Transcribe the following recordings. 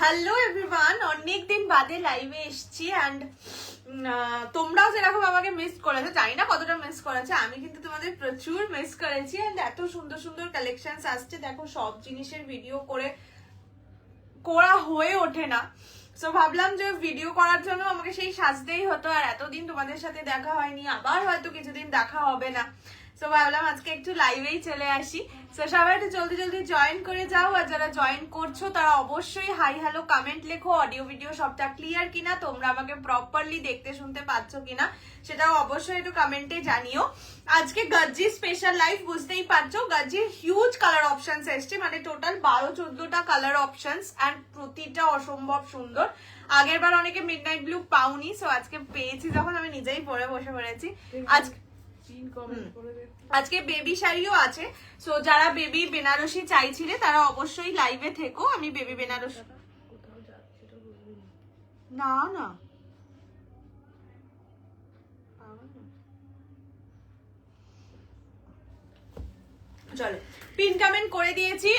Hello everyone, অনেকদিন বাদে লাইভে এসেছি অ্যান্ড তোমরাও যেরকম আমাকে মিস করেছো, জানি না কতটা মিস করেছে, আমি কিন্তু তোমাদের প্রচুর মিস করেছি। অ্যান্ড এত সুন্দর সুন্দর কালেকশনস আসছে, দেখো সব জিনিসের ভিডিও করা হয়ে ওঠে না। সো ভাবলাম যে ভিডিও করার জন্য আমাকে সেই সাজতেই হতো, আর এতদিন তোমাদের সাথে দেখা হয়নি, আবার হয়তো কিছুদিন দেখা হবে না। সো ভাবলাম আজকে একটু লাইভেই চলে আসি। সো সবাই একটু জলদি জলদি জয়েন করে যাও, আর যারা জয়েন করছো তারা অবশ্যই হাই হ্যালো কমেন্ট লেখো। অডিও ভিডিও সবটা ক্লিয়ার কিনা, তোমরা আমাকে প্রপারলি দেখতে শুনতে পাচ্ছ কিনা সেটাও অবশ্যই একটু কমেন্টে জানিও। আজকে গজ্জি স্পেশাল লাইভ, বুঝতেই পারছো গজ্জির হিউজ কালার অপশনস এসছে, মানে টোটাল 12-14টা কালার অপশনস, অ্যান্ড প্রতিটা অসম্ভব সুন্দর। আগের বার অনেকে মিডনাইট ব্লু পাওনি, সো আজকে পেয়েছি যখন আমি নিজেই পরে বসে পড়েছি। আজকে বেবি শাড়িও আছে, সো যারা বেবি বেনারসি চাইছিলে তারা অবশ্যই লাইভে থেকো। আমি বেবি বেনারসি না না চলো পিন কমেন্ট করে দিয়েছি,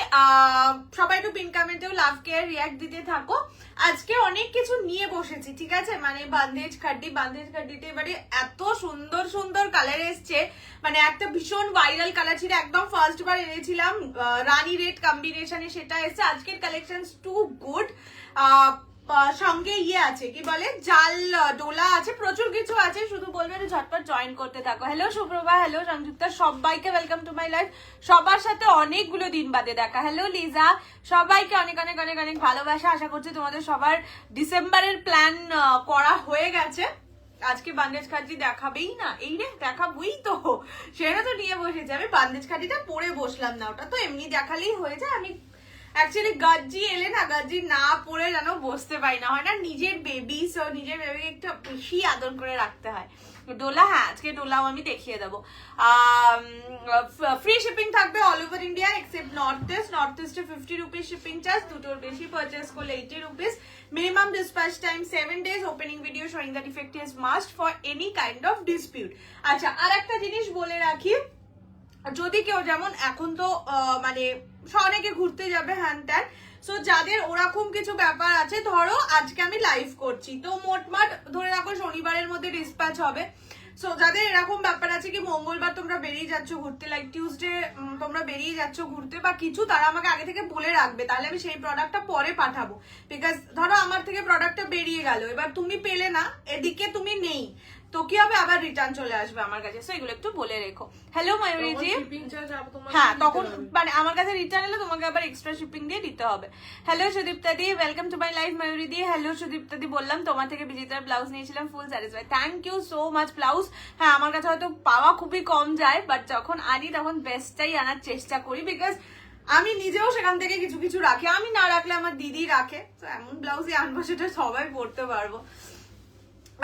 সবাই একটু পিন কমেন্টেও লাভ কেয়ার রিয়াক্ট দিতে থাকো। আজকে অনেক কিছু নিয়ে বসেছি, ঠিক আছে, মানে বান্দেজ খাড্ডিতে এবারে এত সুন্দর সুন্দর কালার এসছে। মানে একটা ভীষণ ভাইরাল কালার ছিল, একদম ফার্স্ট বার এনেছিলাম রানী রেড কম্বিনেশনে, সেটা এসছে। আজকের কালেকশন টু গুড। সঙ্গে আছে কি বলে জাল ডোলা আছে, প্রচুর কিছু আছে, শুধু বলবে ঝটপট জয়েন করতে থাকো। হ্যালো সুপ্রভা, হ্যালো সংযুক্তা, সবাইকে ওয়েলকাম টু মাই লাইফ। সবার সাথে অনেকগুলো দিন বাদে দেখা। হ্যালো লিজা, সবাইকে অনেক অনেক অনেক অনেক ভালোবাসা। আশা করছি তোমাদের সবার ডিসেম্বরের প্ল্যান করা হয়ে গেছে। আজকে বান্দেজ খাড্ডি দেখাবেই না, এই রে দেখাবই তো, সেটা তো নিয়ে বসেছে। আমি বান্দেজ খাড্ডিটা পরে বসলাম না, ওটা তো এমনি দেখালেই হয়ে যায়। আমি অ্যাকচুয়ালি গজ্জি এলে না, গজ্জি না পরে যেন বসতে পারি না, হয় না, নিজের বেবি, সো নিজের বেবিকে একটু বেশি আদর করে রাখতে হয়। ডোলা, হ্যাঁ আজকে ডোলাও আমি দেখিয়ে দেবো। ফ্রি শিপিং থাকবে all over India except north ইস্টে 50 রুপিস শিপিং চার্জ, দুটোর বেশি পারচেস করলে 80 rupees. Minimum dispatch time 7 days. Opening video showing the defect is must for any kind of dispute. আচ্ছা, আর একটা জিনিস বলে রাখি, যদি কেউ যেমন এখন তো মানে অনেকে ঘুরতে যাবে হ্যান ত্যান, সো যাদের ওরকম কিছু ব্যাপার আছে, ধরো আজকে আমি লাইভ করছি, তো মোটমাট ধরে রাখো শনিবারের মধ্যে ডিসপ্যাচ হবে। সো যাদের এরকম ব্যাপার আছে কি মঙ্গলবার তোমরা বেরিয়ে যাচ্ছ ঘুরতে, লাইক টিউসডে তোমরা বেরিয়ে যাচ্ছ ঘুরতে বা কিছু, তারা আমাকে আগে থেকে বলে রাখবে, তাহলে আমি সেই প্রোডাক্টটা পরে পাঠাবো। বিকজ ধরো আমার থেকে প্রোডাক্টটা বেরিয়ে গেল, এবার তুমি পেলে না, এদিকে তুমি নেই, তো কি হবে, আবার রিটার্ন চলে আসবে আমার কাছে। সো এগুলো একটু বলে রেখো। হ্যালো ময়ূরী জি, হ্যাঁ তখন মানে আমার কাছে রিটার্ন এলে তোমাকে আবার এক্সট্রা শিপিং দিয়ে দিতে হবে। Hello Sudipta di, welcome to my life Mayuri di. Hello Sudipta di, বললাম তোমার থেকে বিজিতার ব্লাউজ নিয়েছিলাম, full satisfy, thank you so much. Blouse হ্যাঁ আমার কাছে হয়তো পাওয়া খুবই কম যায়, বাট যখন আনি তখন বেস্টটাই আনার চেষ্টা করি, বিকজ আমি নিজেও সেখান থেকে কিছু কিছু রাখি, আমি না রাখলে আমার দিদি রাখে, তো এমন ব্লাউজই আনবো সেটা সবাই পরতে পারবো।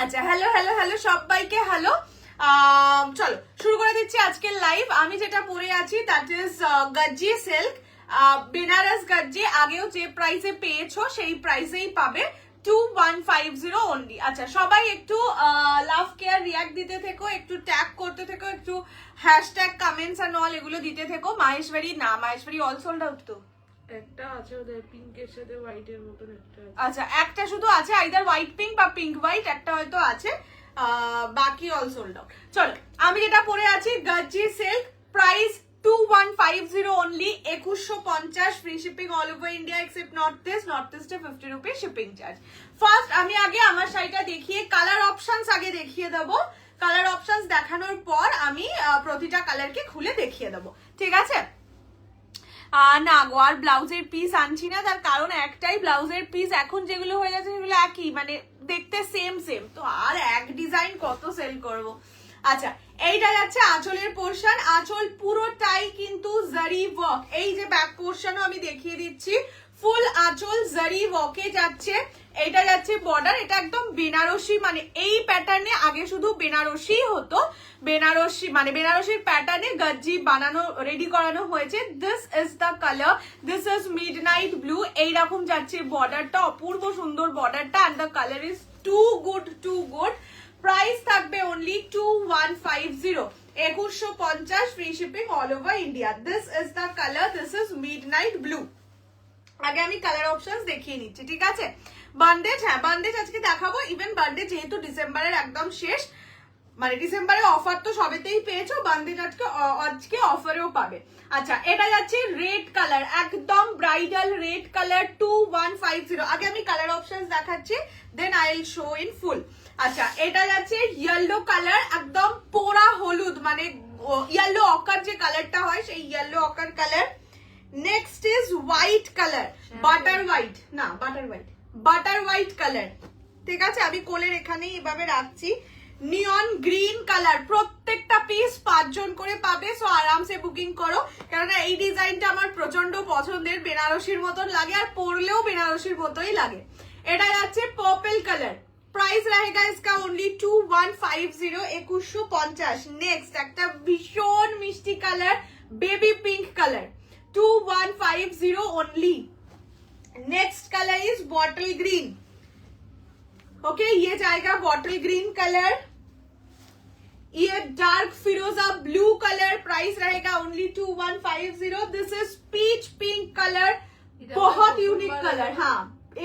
আচ্ছা হ্যালো হ্যালো হ্যালো সবাইকে হ্যালো। চলো শুরু করে দিচ্ছি আজকের লাইভ। আমি যেটা পরে আছি দ্যাট ইজ গজ্জি সিল্ক বেনারস গজ্জি। আগেও যে প্রাইসে পেয়েছো সেই প্রাইসেই পাবে, 2150 অনলি। আচ্ছা সবাই একটু লাভ কেয়ার রিয়াক্ট দিতে থেকো, একটু ট্যাগ করতে থেকো, একটু হ্যাশট্যাগ কমেন্টস এন্ড অল এগুলো দিতে থেকো। মাহেশ্বরী না, মাহেশ্বরী অল সোল্ড আউট তো, একটা আছে ওদের পিঙ্কের সাথে হোয়াইটের মতন একটা। আচ্ছা একটা শুধু আছে, আইদার হোয়াইট পিঙ্ক বা পিঙ্ক হোয়াইট, একটা হয়তো আছে, বাকি অল সোল্ড আউট। চলো আমি যেটা পরে আছি gajji silk, price 2150 only, 2150, free shipping all over India except north ইস্টে 50 রুপিস শিপিং চার্জ। ফার্স্ট আমি আগে আমার শাড়িটা দেখিয়ে কালার অপশনস আগে দেখিয়ে দেবো, কালার অপশনস দেখানোর পর আমি প্রতিটা কালারকে খুলে দেখিয়ে দেবো, ঠিক আছে? না গো, আর ব্লাউজের পিস আনছি না, তার কারণ একটাই, ব্লাউজের পিস এখন যেগুলো হয়ে যাচ্ছে সেগুলো একই, মানে দেখতে সেম, তো আর এক ডিজাইন কত সেল করব। আচ্ছা এইটা যাচ্ছে আঁচলের পোর্শন, আঁচল পুরোটাই কিন্তু জারি ওয়ার্ক, এই যে ব্যাক পোর্শনও আমি দেখিয়ে দিচ্ছি, ফুল আঁচল জারি ওয়ার্কে যাচ্ছে। এটা যাচ্ছে বর্ডার, এটা একদম বেনারসি, মানে এই প্যাটার্নে আগে শুধু বেনারসি হতো, বেনারসি মানে বেনারসির প্যাটার্নে গজ্জি বানানো রেডি করানো হয়েছে। This is the colour, this is midnight blue, এইরকম যাচ্ছে বর্ডারটা, অপূর্ব সুন্দর বর্ডারটা, and the colour is too good. Price থাকবে only 2150, 2150, free shipping all over India. This is the colour, this is midnight blue. আগে আমি কালার অপশনস দেখিয়ে নিচ্ছি, ঠিক আছে? বান্ডেজ, হ্যাঁ বান্ডেজ আজকে দেখাবো। ইভেন বান্ডেজ যেহেতু ডিসেম্বরের একদম শেষ, মানে ডিসেম্বরে অফার তো সবেতেই পেয়েছো, বান্ডেজ আজকে অফারেও পাবে। আচ্ছা, এটা যাচ্ছে রেড কালার, একদম ব্রাইডাল রেড কালার 2150। আগে আমি কালার অপশনস দেখাচ্ছি, then I will show in full. আচ্ছা, এটা যাচ্ছে ইয়েলো কালার, একদম পোড়া হলুদ, মানে ইয়েলো অকার যে কালারটা হয় সেই yellow ochre colour. Next is white colour, butter white, না butter white, butter white colour, ঠিক আছে? আমি কোলের এখানেই এভাবে রাখছি। নিয়ন গ্রিন কালার, প্রত্যেকটা পিস 5 জন করে পাবে, সো আরামসে বুকিং করো, কেননা এই ডিজাইনটা আমার প্রচন্ড পছন্দের, বেনারসির মতন লাগে আর পরলেও বেনারসির মতোই লাগে। এটা যাচ্ছে পার্পল কালার, प्राइस रहेगा इसका ओनली 2150, 2150। नेक्स्ट একটা ভীষণ মিষ্টি colour, baby pink colour, 2150 only. Next colour is bottle green, okay ये जाएगा बॉटल ग्रीन कलर। ये डार्क फिरोजा ब्लू कलर, प्राइस रहेगा only 2150। This is peach pink colour, बहुत यूनिक कलर, हाँ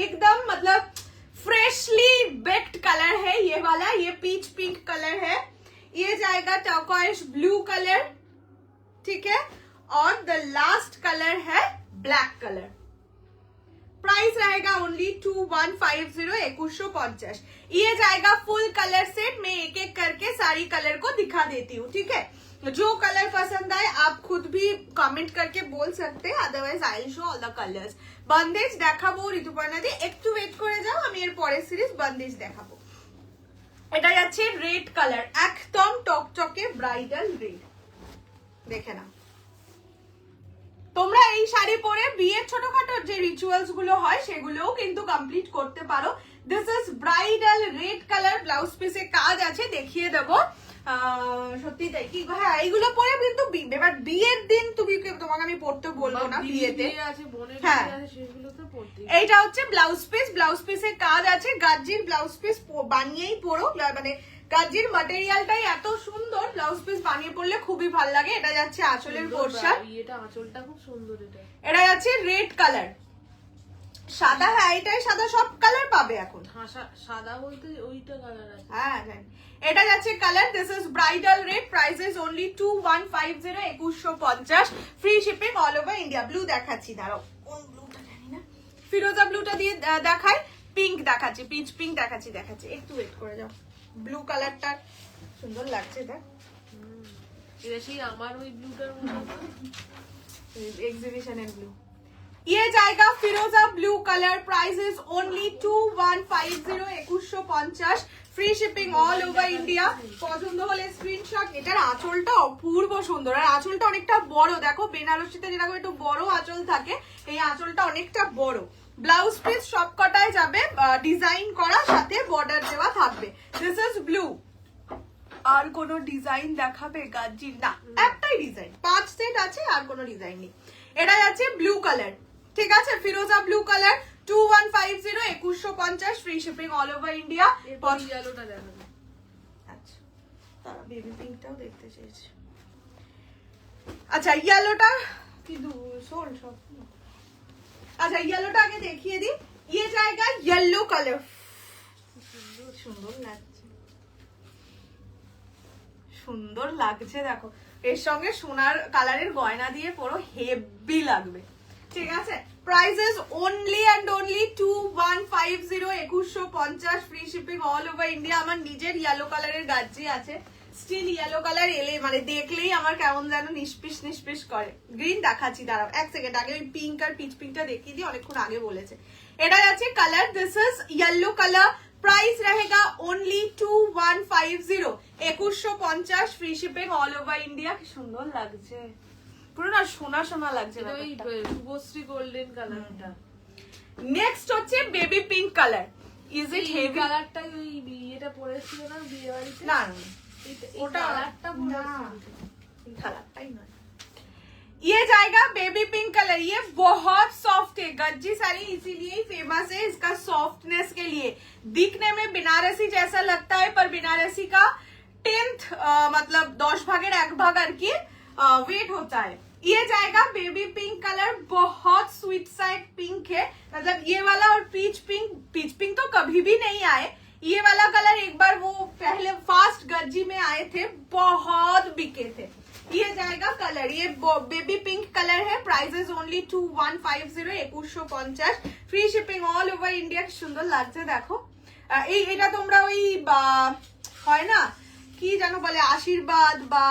एकदम मतलब फ्रेशली बेक्ड कलर है ये वाला, ये पीच पिंक कलर है। ये जाएगा टर्कोइश ब्लू कलर, ठीक है? और द लास्ट कलर है ब्लैक कलर। प्राइस रहेगा ओनली 2150, 2150। ये जाएगा फुल कलर सेट। मैं एक एक करके सारी कलर को दिखा देती हूँ, ठीक है? जो कलर पसंद आए आप खुद भी कमेंट करके बोल सकते हैं, otherwise I will show all the colours. Bandhej দেখাবো ঋতুপর্ণা দি, একটু ওয়েট করে যাও, আমি এর পরের সিরিজ বন্দেজ দেখাবো। এটা যাচ্ছে রেড কালার, একদম টকটকে ব্রাইডাল রেড, দেখে না। তোমরা এই শাড়ি পরে বিয়ের ছোটখাটো যে রিচুয়ালস গুলো হয় সেগুলোও কিন্তু কমপ্লিট করতে পারো। This is bridal red colour, blouse পিসে কাজ আছে, দেখিয়ে দেবো। সত্যি তাই কি, হ্যাঁ এইগুলো পরে কিন্তু এবার বিয়ের দিন তুমি, তোমাকে আমি পড়তে বলবো না বিয়েতে, হ্যাঁ এইটা হচ্ছে ব্লাউজ পিস, ব্লাউজ পিসে কাজ আছে, গাজ্জির ব্লাউজ পিস বানিয়েই পরো, মানে গাজ্জির ম্যাটেরিয়ালটাই এত সুন্দর, ব্লাউজ পিস বানিয়ে পরলে খুবই ভালো লাগে। এটা যাচ্ছে আঁচলের পোরশন, এটা আঁচলটা খুব সুন্দর, এটা যাচ্ছে রেড কালার, সাদা, হ্যাঁ এটাই সাদা, সব কালার পাবে এখন, সাদা বলতে ওইটা কালার আছে, হ্যাঁ এটা যাচ্ছে colour. This is bridal red, price is only 2150, 2150, free shipping all over India. Blue দেখাচ্ছি, দাঁড়াও কোন ব্লুটা জানি না, ফিরোজা ব্লুটা দিয়ে দেখাই, পিঙ্ক দেখাচ্ছি, পিচ পিঙ্ক দেখাচ্ছি, একটু ওয়েট করে যাও। ব্লু কালারটা সুন্দর লাগছে, দেখ এটা সেই আমার ওই ব্লুটার মতো এক্সিবিশনের ব্লু। ये जाएगा फिरोजा blue colour, price is only 2150, 2150, free shipping all over India. পছন্দ হলে স্ক্রিনশট। এটার আঁচলটা অপূর্ব সুন্দর, আর আঁচলটা অনেকটা বড়, দেখো বেনারসিতে যেরকম একটু বড় আঁচল থাকে, এই আঁচলটা অনেকটা বড়। ব্লাউজ পিস সব কটায় যাবে ডিজাইন করা, সাথে বর্ডার দেওয়া থাকবে। This is blue. আর কোনো ডিজাইন দেখাবে গাজ্জির? না, একটাই ডিজাইন, 5 সেট আছে, আর কোনো ডিজাইন নেই। এটা যাচ্ছে ব্লু কালার, ঠিক আছে? ফিরোজা blue colour, 2150, 2150, free shipping all over India. ইয়েলোটা দেখাবে, আচ্ছা তারা বেবি পিঙ্কটাও দেখতে চেয়েছে। আচ্ছা ইয়েলোটা কি সোল সব, আচ্ছা ইয়েলোটা আগে দেখিয়ে দিই। ये जाएगा येलो कलर, সুন্দর লাগছে, সুন্দর লাগছে, দেখো এর সঙ্গে সোনার কালারের গয়না দিয়ে পুরো হেভি লাগবে, ঠিক আছে? Price is only and only 2150, 2150, free shipping all over India. আমার নিজের ইয়েলো কালারের গাজ্জি আছে, স্টিল ইয়েলো কালার এলে মানে দেখলেই আমার কেমন যেন নিষ্পিস নিষ্পিস করে। গ্রিন দেখাচ্ছি, দাঁড়াও এক সেকেন্ড, আগে ওই পিঙ্ক আর পিচ পিঙ্কটা দেখিয়ে দিই, অনেকক্ষণ আগে বলেছে। এটা যাচ্ছে colour, this is yellow colour, price रहेगा only 2150, 2150, free shipping all over India. কি সুন্দর লাগছে, পুরো না সোনা সোনা লাগছে। ওই শুভশ্রী গোল্ডেন কালারটা। নেক্সট হচ্ছে baby pink colour. Is it heavy? কালারটাই ওই বিয়েটা পরেছিল না বিয়ে বাড়িতে? না ওটা কালারটা কালারটাই নয়। ये जाएगा बेबी पिंक कलर, ये बहुत सॉफ्ट है, गज्जी साड़ी इसीलिए ही फेमस है इसका सॉफ्टनेस के लिए। दिखने में बनारसी जैसा लगता है, पर बनारसी का 10th मतलब 10 भागेर 1 भाग আর কি वेट होता है। ये जाएगा बेबी पिंक कलर, बहुत स्वीट साइड पिंक है, मतलब ये वाला और पीच पिंक तो कभी भी नहीं आए। ये वाला कलर एक बार वो पहले फास्ट गज्जी में आए थे, बहुत बिके थे। ये जाएगा कलर, ये बेबी पिंक कलर है। Price only 2150, 2150, free shipping all over India. সুন্দর লাগছে দেখো। এটা তোমরা ওই হয় না কি জানো বলে আশীর্বাদ বা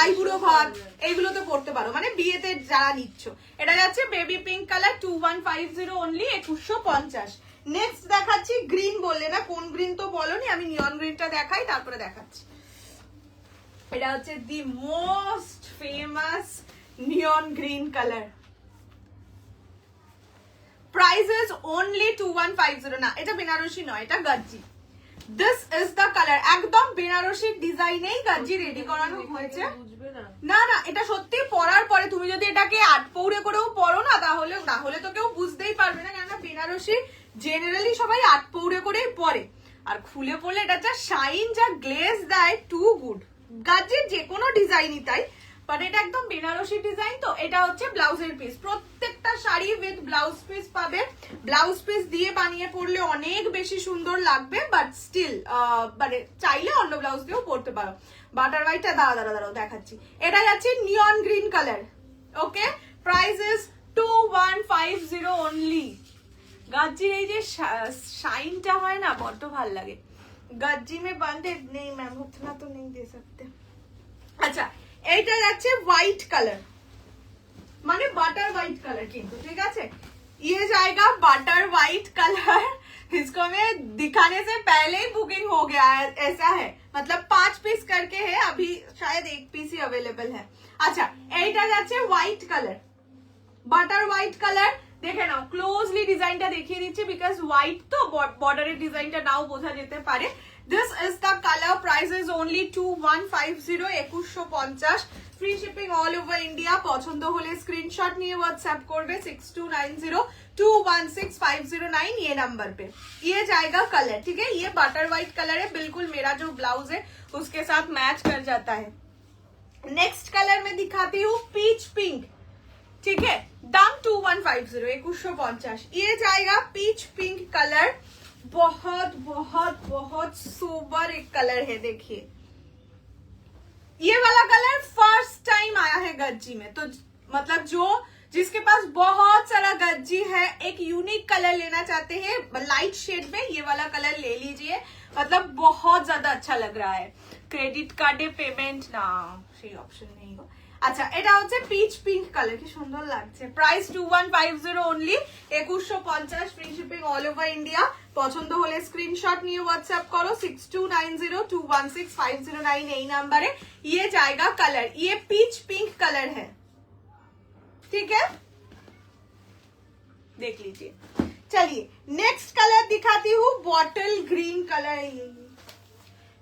আইবুড়ো ভাত এইগুলো তো পড়তে পারো, মানে বিয়েতে যারা নিচ্ছ। এটা যাচ্ছে baby pink colour 2150 only 2150। Next দেখাচ্ছি গ্রিন, বললে না কোন গ্রিন তো বলনি, আমি নিয়ন গ্রিনটা দেখাই তারপরে দেখাচ্ছি। এটা হচ্ছে the most famous neon green colour. Prices only 2150। না এটা বেনারসি নয়, এটা গজ্জি। দিস ইজ দ্য কালার, একদম বেনারসি ডিজাইনেই গজ্জি রেডি করানো হয়েছে। না না, এটা সত্যি পরার পরে তুমি যদি এটাকে আটপৌরে করেও পরো না তাহলে তো কেউ বুঝতেই পারবে না, কেননা বেনারসি জেনারেলি সবাই আটপৌরে করেই পরে। আর খুলে পড়লে এটা যা শাইন, যা গ্লেজ দেয়, টু গুড। গজ্জির যে কোনো ডিজাইনই তাই, বাট এটা একদম বেনারসি ডিজাইন। তো এটা হচ্ছে ব্লাউজের পিস, প্রত্যেকটা শাড়ি উইথ ব্লাউজ পিস পাবে। ব্লাউজ পিস দিয়ে বানিয়ে পরলে অনেক বেশি সুন্দর লাগবে, বাট স্টিল মানে চাইলে অন্য ব্লাউজ দিয়েও পরতে পারো। বাটার হোয়াইটটা দাঁড়াও দেখাচ্ছি। এটা যাচ্ছে neon green colour. Okay, price is 2150 only. গজ্জির এই যে শাইনটা হয় না, বড্ড ভাল লাগে। गज्जी में बंडेड नहीं मैम, उतना तो नहीं दे सकते। अच्छा, এইটা যাচ্ছে হোয়াইট কালার, মানে বাটার হোয়াইট কালার, কিন্তু ঠিক আছে। ये जाएगा बटर व्हाइट कलर। इसको मैं दिखाने से पहले ही बुकिंग हो गया है, ऐसा है। मतलब 5 पीस करके है, अभी शायद 1 पीस ही अवेलेबल है। अच्छा, এইটা যাচ্ছে white colour, butter white colour. দেখে নাও, ক্লোজলি ডিজাইনটা দেখিয়ে দিচ্ছি, বিকজ হোয়াইট তো বর্ডারের ডিজাইনটা নাও বোঝা যেতে পারে। This is the colour. Price is only 2150, 2150, free shipping all over India. পছন্দ হলে স্ক্রিনশট নিয়ে व्हाट्सएप করবে 6290216509 ये नंबर पे। ये जाएगा कलर, ठीक है। ये बटर व्हाइट कलर है, बिल्कुल मेरा जो ब्लाउज है उसके साथ मैच कर जाता है। नेक्स्ट कलर में दिखाती हूँ पीच पिंक, ठीक है। दाम 2150, 2150। ये जाएगा पीच पिंक कलर, बहुत बहुत बहुत सोबर एक कलर है। देखिए, ये वाला कलर फर्स्ट टाइम आया है गज्जी में, तो मतलब जिसके पास बहुत सारा गज्जी है, एक यूनिक कलर लेना चाहते हैं लाइट शेड में, ये वाला कलर ले लीजिए। मतलब बहुत ज्यादा अच्छा लग रहा है। क्रेडिट कार्डे पेमेंट ना সেই অপশন নেই গো। আচ্ছা, এটা হচ্ছে পিচ পিঙ্ক কালার, কি সুন্দর লাগছে। Price 2150 only, 2150, free shipping all over India. পছন্দ হলে স্ক্রিনশট নিয়ে व्हाट्सएप करो 6290216509 এই নাম্বারে। ये जाएगा कलर, ये पीच पिंक कलर है, ठीक है, देख लीजिए। चलिए नेक्स्ट कलर दिखाती हूँ, बॉटल ग्रीन कलर है ये।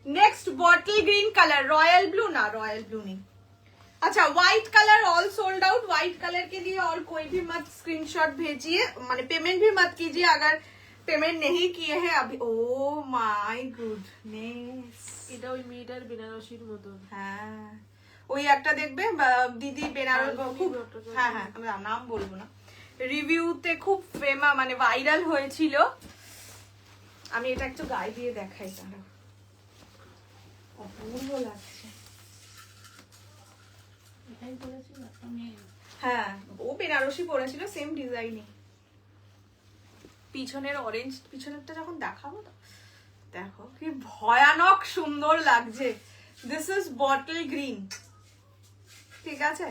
Next bottle green colour, royal blue ना, रॉयल ब्लू नहीं। अच्छा, white colour all sold out. White colour के लिए और कोई भी मत स्क्रीनशॉट भेजिए, माने पेमेंट भी मत कीजिए अगर पेमेंट नहीं किए हैं अभी। ओ माय गुडनेस, এটা ওই মেয়েটার বেনারসির মতন। হ্যাঁ, ওই একটা দেখবে দিদি বেনারস, খুব, হ্যাঁ হ্যাঁ, আমি নাম বলবো না, রিভিউতে খুব ফেমাস, মানে ভাইরাল হয়েছিল। আমি এটা একটু গায়ে দিয়ে দেখাই, তারা অপূর্ব লাগছে। হ্যাঁ, ও বেনারসি পরেছিল, সেম ডিজাইনে। পিছনের অরেঞ্জ, পিছনেরটা যখন দেখাবো তো দেখো কি ভয়ানক সুন্দর লাগছে। দিস ইজ বটল গ্রিন, ঠিক আছে।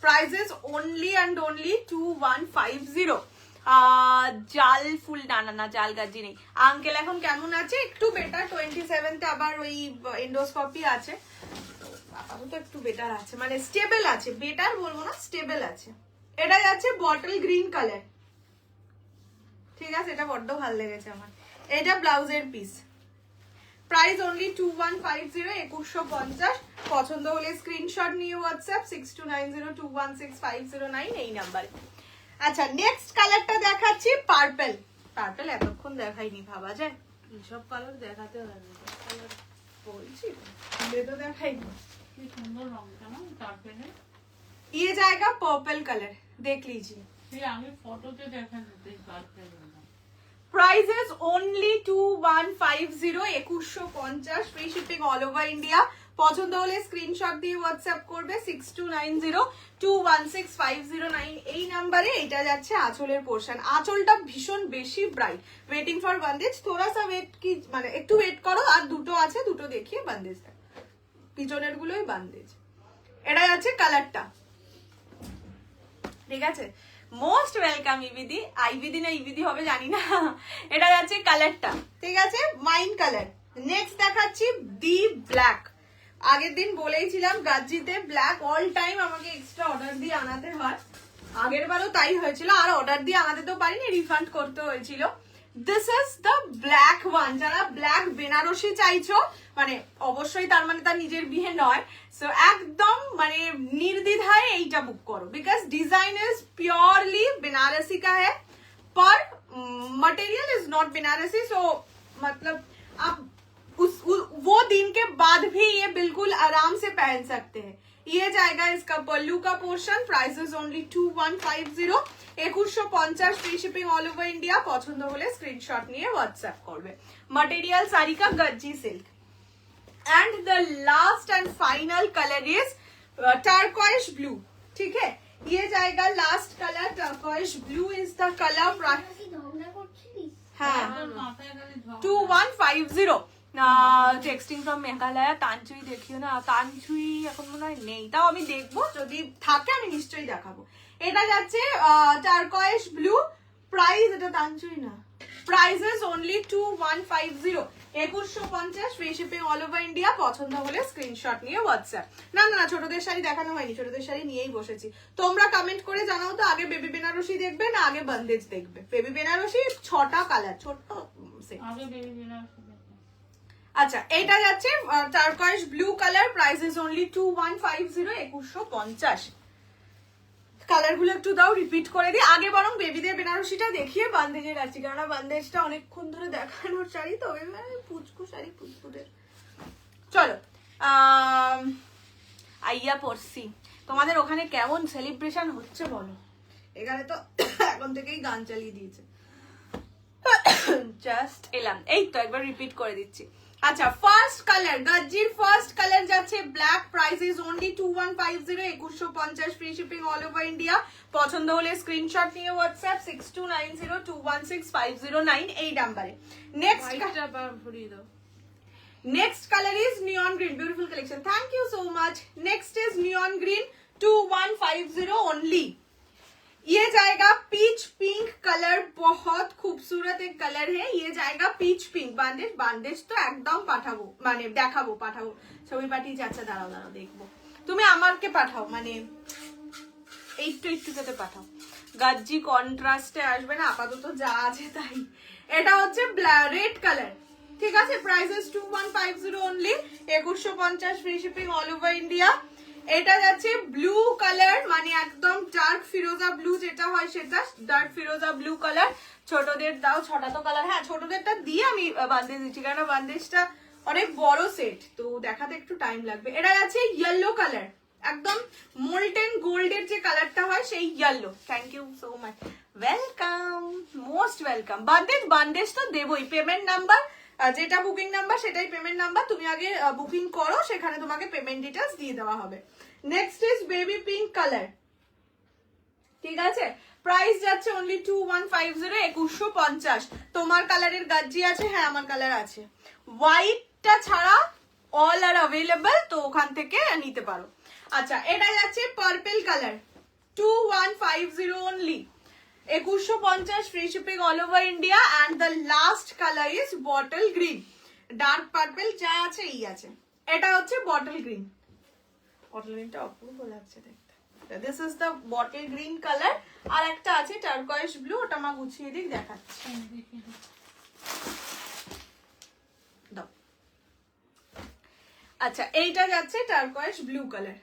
Prices only and only 2150। জাল ফুল, না জাল গাজি নেই। আঙ্কেল এখন কেমন আছে? একটু বেটার, 27তে আবার ওই এন্ডোস্কোপি আছে, আপাতত একটু বেটার আছে, মানে স্টেবল আছে, বেটার বলবো না, স্টেবল আছে। এটা যাচ্ছে বটল গ্রিন কালার, ঠিক আছে। এটা বড্ড ভালো লেগেছে আমার। এটা ব্লাউজের পিস। Price only 2150, 2150। পছন্দ হলে স্ক্রিনশট নিয়ে व्हाट्सएप 6290216509 এই নাম্বারে। আচ্ছা, নেক্সট কালারটা দেখাচ্ছি পার্পল। পার্পল এতক্ষণ দেখাইনি, ভাবা যায়? এইসব কালার দেখাতে হয় না, কালার বলছি তো দেখাইনি। কি সুন্দর রংটা না পার্পেলের। ये जाएगा पर्पल कलर, देख लीजिए। আমি ফটোতে দেখা যেতেই পারতাম না। Prices only 2150, 2150, free shipping all over India. পছন্দ হলে স্ক্রিনশট দিয়ে হোয়াটসঅ্যাপ করবে 6290216509 এই নাম্বারে। এটা যাচ্ছে আঁচলের পোর্শন, আঁচলটা ভীষণ বেশি ব্রাইট। ওয়েটিং ফর বন্দেজ, থোড়া সা ওয়েট কি মানে একটু ওয়েট করো, আর দুটো আছে, দুটো দেখিয়ে বন্দেজ দেখ, পিছনের গুলোই বন্দেজ। এটা যাচ্ছে কালারটা, ঠিক আছে। মোস্ট ওয়েলকাম ইবিদি, আইবিদি না ইবিদি হবে জানি না। এটা যাচ্ছে কালারটা, ঠিক আছে, মাইন কালার। নেক্সট দেখাচ্ছি দি ব্ল্যাক। আগের দিন বলেইছিলাম গাজ্জিতে ব্ল্যাক অল টাইম আমাকে এক্সট্রা অর্ডার দিয়ে আনাতে হয়, আগের বারও তাই হয়েছিল, আর অর্ডার দিয়ে আনাতে তো পারিনি, রিফান্ড করতে হয়েছিল। This is the black one. যারা ব্ল্যাক বেনারসি চাইছো, মানে অবশ্যই তার মানে তার নিজের বিয়ে নয়, সো একদম মানে নির্দ্বিধায় এইটা বুক করো, বিকজ ডিজাइन इज प्योरली बनारसी का है, पर मटेरियल इज नॉट बनारसी। सो मतलब आप वो दिन के बाद भी ये बिल्कुल आराम से पहन सकते हैं। ये जाएगा इसका पल्लू का portion. Prices only 2150, 2150, free shipping all over India. পছন্দ হলে স্ক্রিনশট নিয়ে হোয়াটসঅ্যাপ করবে। मटेरियल साड़ी का Gajji silk. And the last and final colour is turquoise blue, ठीक है। ये जाएगा last colour, turquoise blue is the colour. हाँ, 2150। Texting from Meghalaya. তানচুই দেখিও না, তানচুই এখন মনে হয় নেই, তাও আমি দেখবো, যদি থাকে আমি নিশ্চয়ই দেখাবো। এটা যাচ্ছে টার্কয়েশ ব্লু। প্রাইস, এটা তানচুই না, prices only 2150, 2150, free shipping all over India. পছন্দ হলে স্ক্রিনশট নিয়ে হোয়াটসঅ্যাপ। না না, ছোটদের শাড়ি দেখানো হয়নি, ছোটদের শাড়ি নিয়েই বসেছি। তোমরা কমেন্ট করে জানাও তো, আগে বেবি বেনারসি দেখবে না আগে বন্দেজ দেখবে? বেবি বেনারসি 6টা কালার, ছোট সেট। আগে বেবি বেনারসি। আচ্ছা, এটা যাচ্ছে turquoise blue colour. Prices only 2150, 2150। Colour গুলো একটু দাও, রিপিট করে দিই। আগে বরং বেবিদের বেনারসিটা দেখিয়ে বান্দেজে যাচ্ছি, কারণ বান্দেজটা অনেকক্ষণ ধরে দেখানোর শাড়ি তো, পুচকু শাড়ি পুচকুদের। চলো, আইয়া পড়ছি। তোমাদের ওখানে কেমন সেলিব্রেশন হচ্ছে বলো? এখানে তো এখন থেকেই গান চালিয়ে দিয়েছে। জাস্ট এলাম, এই তো একবার রিপিট করে দিচ্ছি। আচ্ছা, ফার্স্ট কালার, গজ্জির ফার্স্ট কালার যাচ্ছে black. Price is only 2150, 2150, free shipping all over India. পছন্দ হলে স্ক্রিনশট নিয়ে হোয়াটসঅ্যাপ 6290216509 এই নাম্বারে। Next colour is neon green, beautiful collection, thank you so much. Next is neon green, 2150 only. ये जाएगा peach pink colour, बहुत खूबसूरत एक कलर है। ये जाएगा पीच पिंक। बांदेज, बांदेज तो একদম পাঠাবো, মানে দেখাবো, পাঠাবো, ছবি পাঠিয়েছি। আচ্ছা দাঁড়াও দাঁড়াও দেখবো, তুমি আমাকে পাঠাও, মানে একটুতে পাঠাও। গাজ্জি কন্ট্রাস্টে আসবে না, আপাতত যা আছে তাই। এটা হচ্ছে রেড কালার, ঠিক আছে। Prices 2150 only, 2150, free shipping all over India. এটা যাচ্ছে ব্লু কালার, মানে একদম ডার্ক ফিরোজা ব্লু যেটা হয় সেটা, ডার্ক ফিরোজা ব্লু কালার। ছোটদের দাও, 6টা তো কালার, হ্যাঁ ছোটদেরটা দিয়ে আমি বান্দেজ দিচ্ছি, কারণ বান্দেজটা অনেক বড় সেট, তো দেখাতে একটু টাইম লাগবে। এটা যাচ্ছে ইয়েলো কালার, একদম মোল্টেন গোল্ডের যে কালারটা হয় সেই yellow. Thank you so much, welcome, most welcome. Bandhej তো দেবই। পেমেন্ট নাম্বার যেটা বুকিং নাম্বার সেটাই পেমেন্ট নাম্বার, তুমি আগে বুকিং করো, সেখানে তোমাকে পেমেন্ট ডিটেলস দিয়ে দেওয়া হবে। Next is baby pink colour, ঠিক আছে। প্রাইস যাচ্ছে অনলি 2150, 2150। তোমার কালারের গাজ্জি আছে? হ্যাঁ আমার কালার আছে। হোয়াইটটা ছাড়া অল আর অ্যাভেলেবল, তো ওখান থেকে নিতে পারো। আচ্ছা, এটা যাচ্ছে purple colour, 2150 only, 2150, free shipping all over India. And the last colour is bottle green, dark purple যা আছে এই আছে। এটা হচ্ছে বটল গ্রিন, বটল গ্রিনটা অপূর্ব লাগছে দেখতে। This is the bottle green colour. আর একটা আছে টার্কয়েশ ব্লু, ওটা মা গুছিয়ে দিক, দেখাচ্ছি। দাও। আচ্ছা, এইটা যাচ্ছে টার্কয়েশ ব্লু কালার,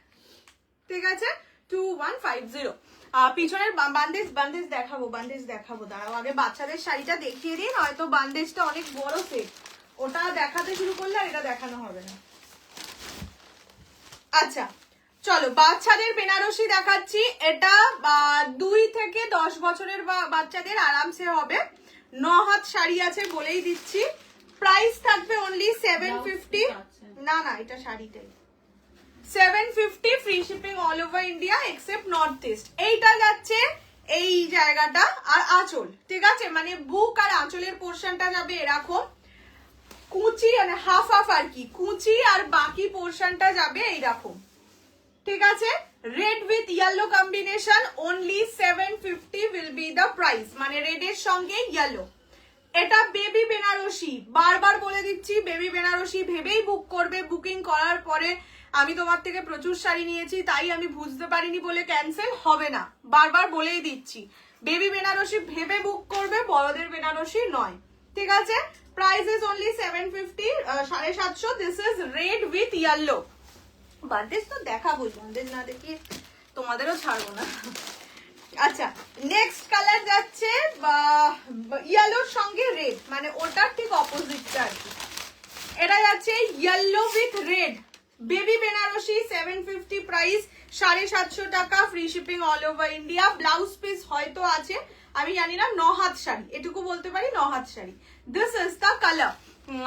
ঠিক আছে, 2150। পিছনের বান্দেজ দেখাবো, দাঁড়াও আগে বাচ্চাদের শাড়িটা দেখিয়ে দিন, হয়তো বান্দেজটা অনেক বড় সেট, ওটা দেখাতে শুরু করলে এটা দেখানো হবে না। আচ্ছা চলো বাচ্চাদের বেনারসি দেখাচ্ছি। এটা 2 থেকে 10 বছরের বাচ্চাদের আরামসে হবে। 9 হাত শাড়ি আছে বলেই দিচ্ছি। প্রাইস থাকবে অনলি 750। না না, এটা শাড়িটাই 750, free shipping all over India except north east. এইটা যাচ্ছে এই জায়গাটা আর আঁচল, ঠিক আছে, মানে বুক আর আঁচলের পোর্শনটা যাবে এরকম, কুচি মানে হাফ হাফ আর কি, কুচি আর বাকি পোর্শনটা যাবে এইরকম, ঠিক আছে। Red with yellow combination, only 750 will be the price, মানে রেডের সঙ্গে ইয়েলো। এটা বেবি বেনারসি, বারবার বলে দিচ্ছি বেবি বেনারসি ভেবেই বুক করবে। বুকিং করার পরে আমি তোমার থেকে প্রচুর শাড়ি নিয়েছি, তাই আমি বুঝতে পারিনি বলে ক্যান্সেল হবে না, বারবার বলেই দিচ্ছি। বেবি বেনারসি ভেবে বুক করবে, বড়দের বেনারসি নয়, ঠিক আছে। Price is only 750, 750। This is red with yellow. Bandhej তো দেখাবো, বান্দেজ না দেখিয়ে তোমাদেরও ছাড়বো না। আচ্ছা, নেক্সট কালার যাচ্ছে ইয়েলোর সঙ্গে রেড, মানে ওটার ঠিক অপোজিটটা আর কি। এটা যাচ্ছে yellow with red, baby Banarasi 750 price, 750 টাকা, free shipping all over India. Blouse piece হয়তো আছে, আমি জানি না। 9 হাত শাড়ি, এটুকু বলতে পারি 9 হাত sari. This is the colour.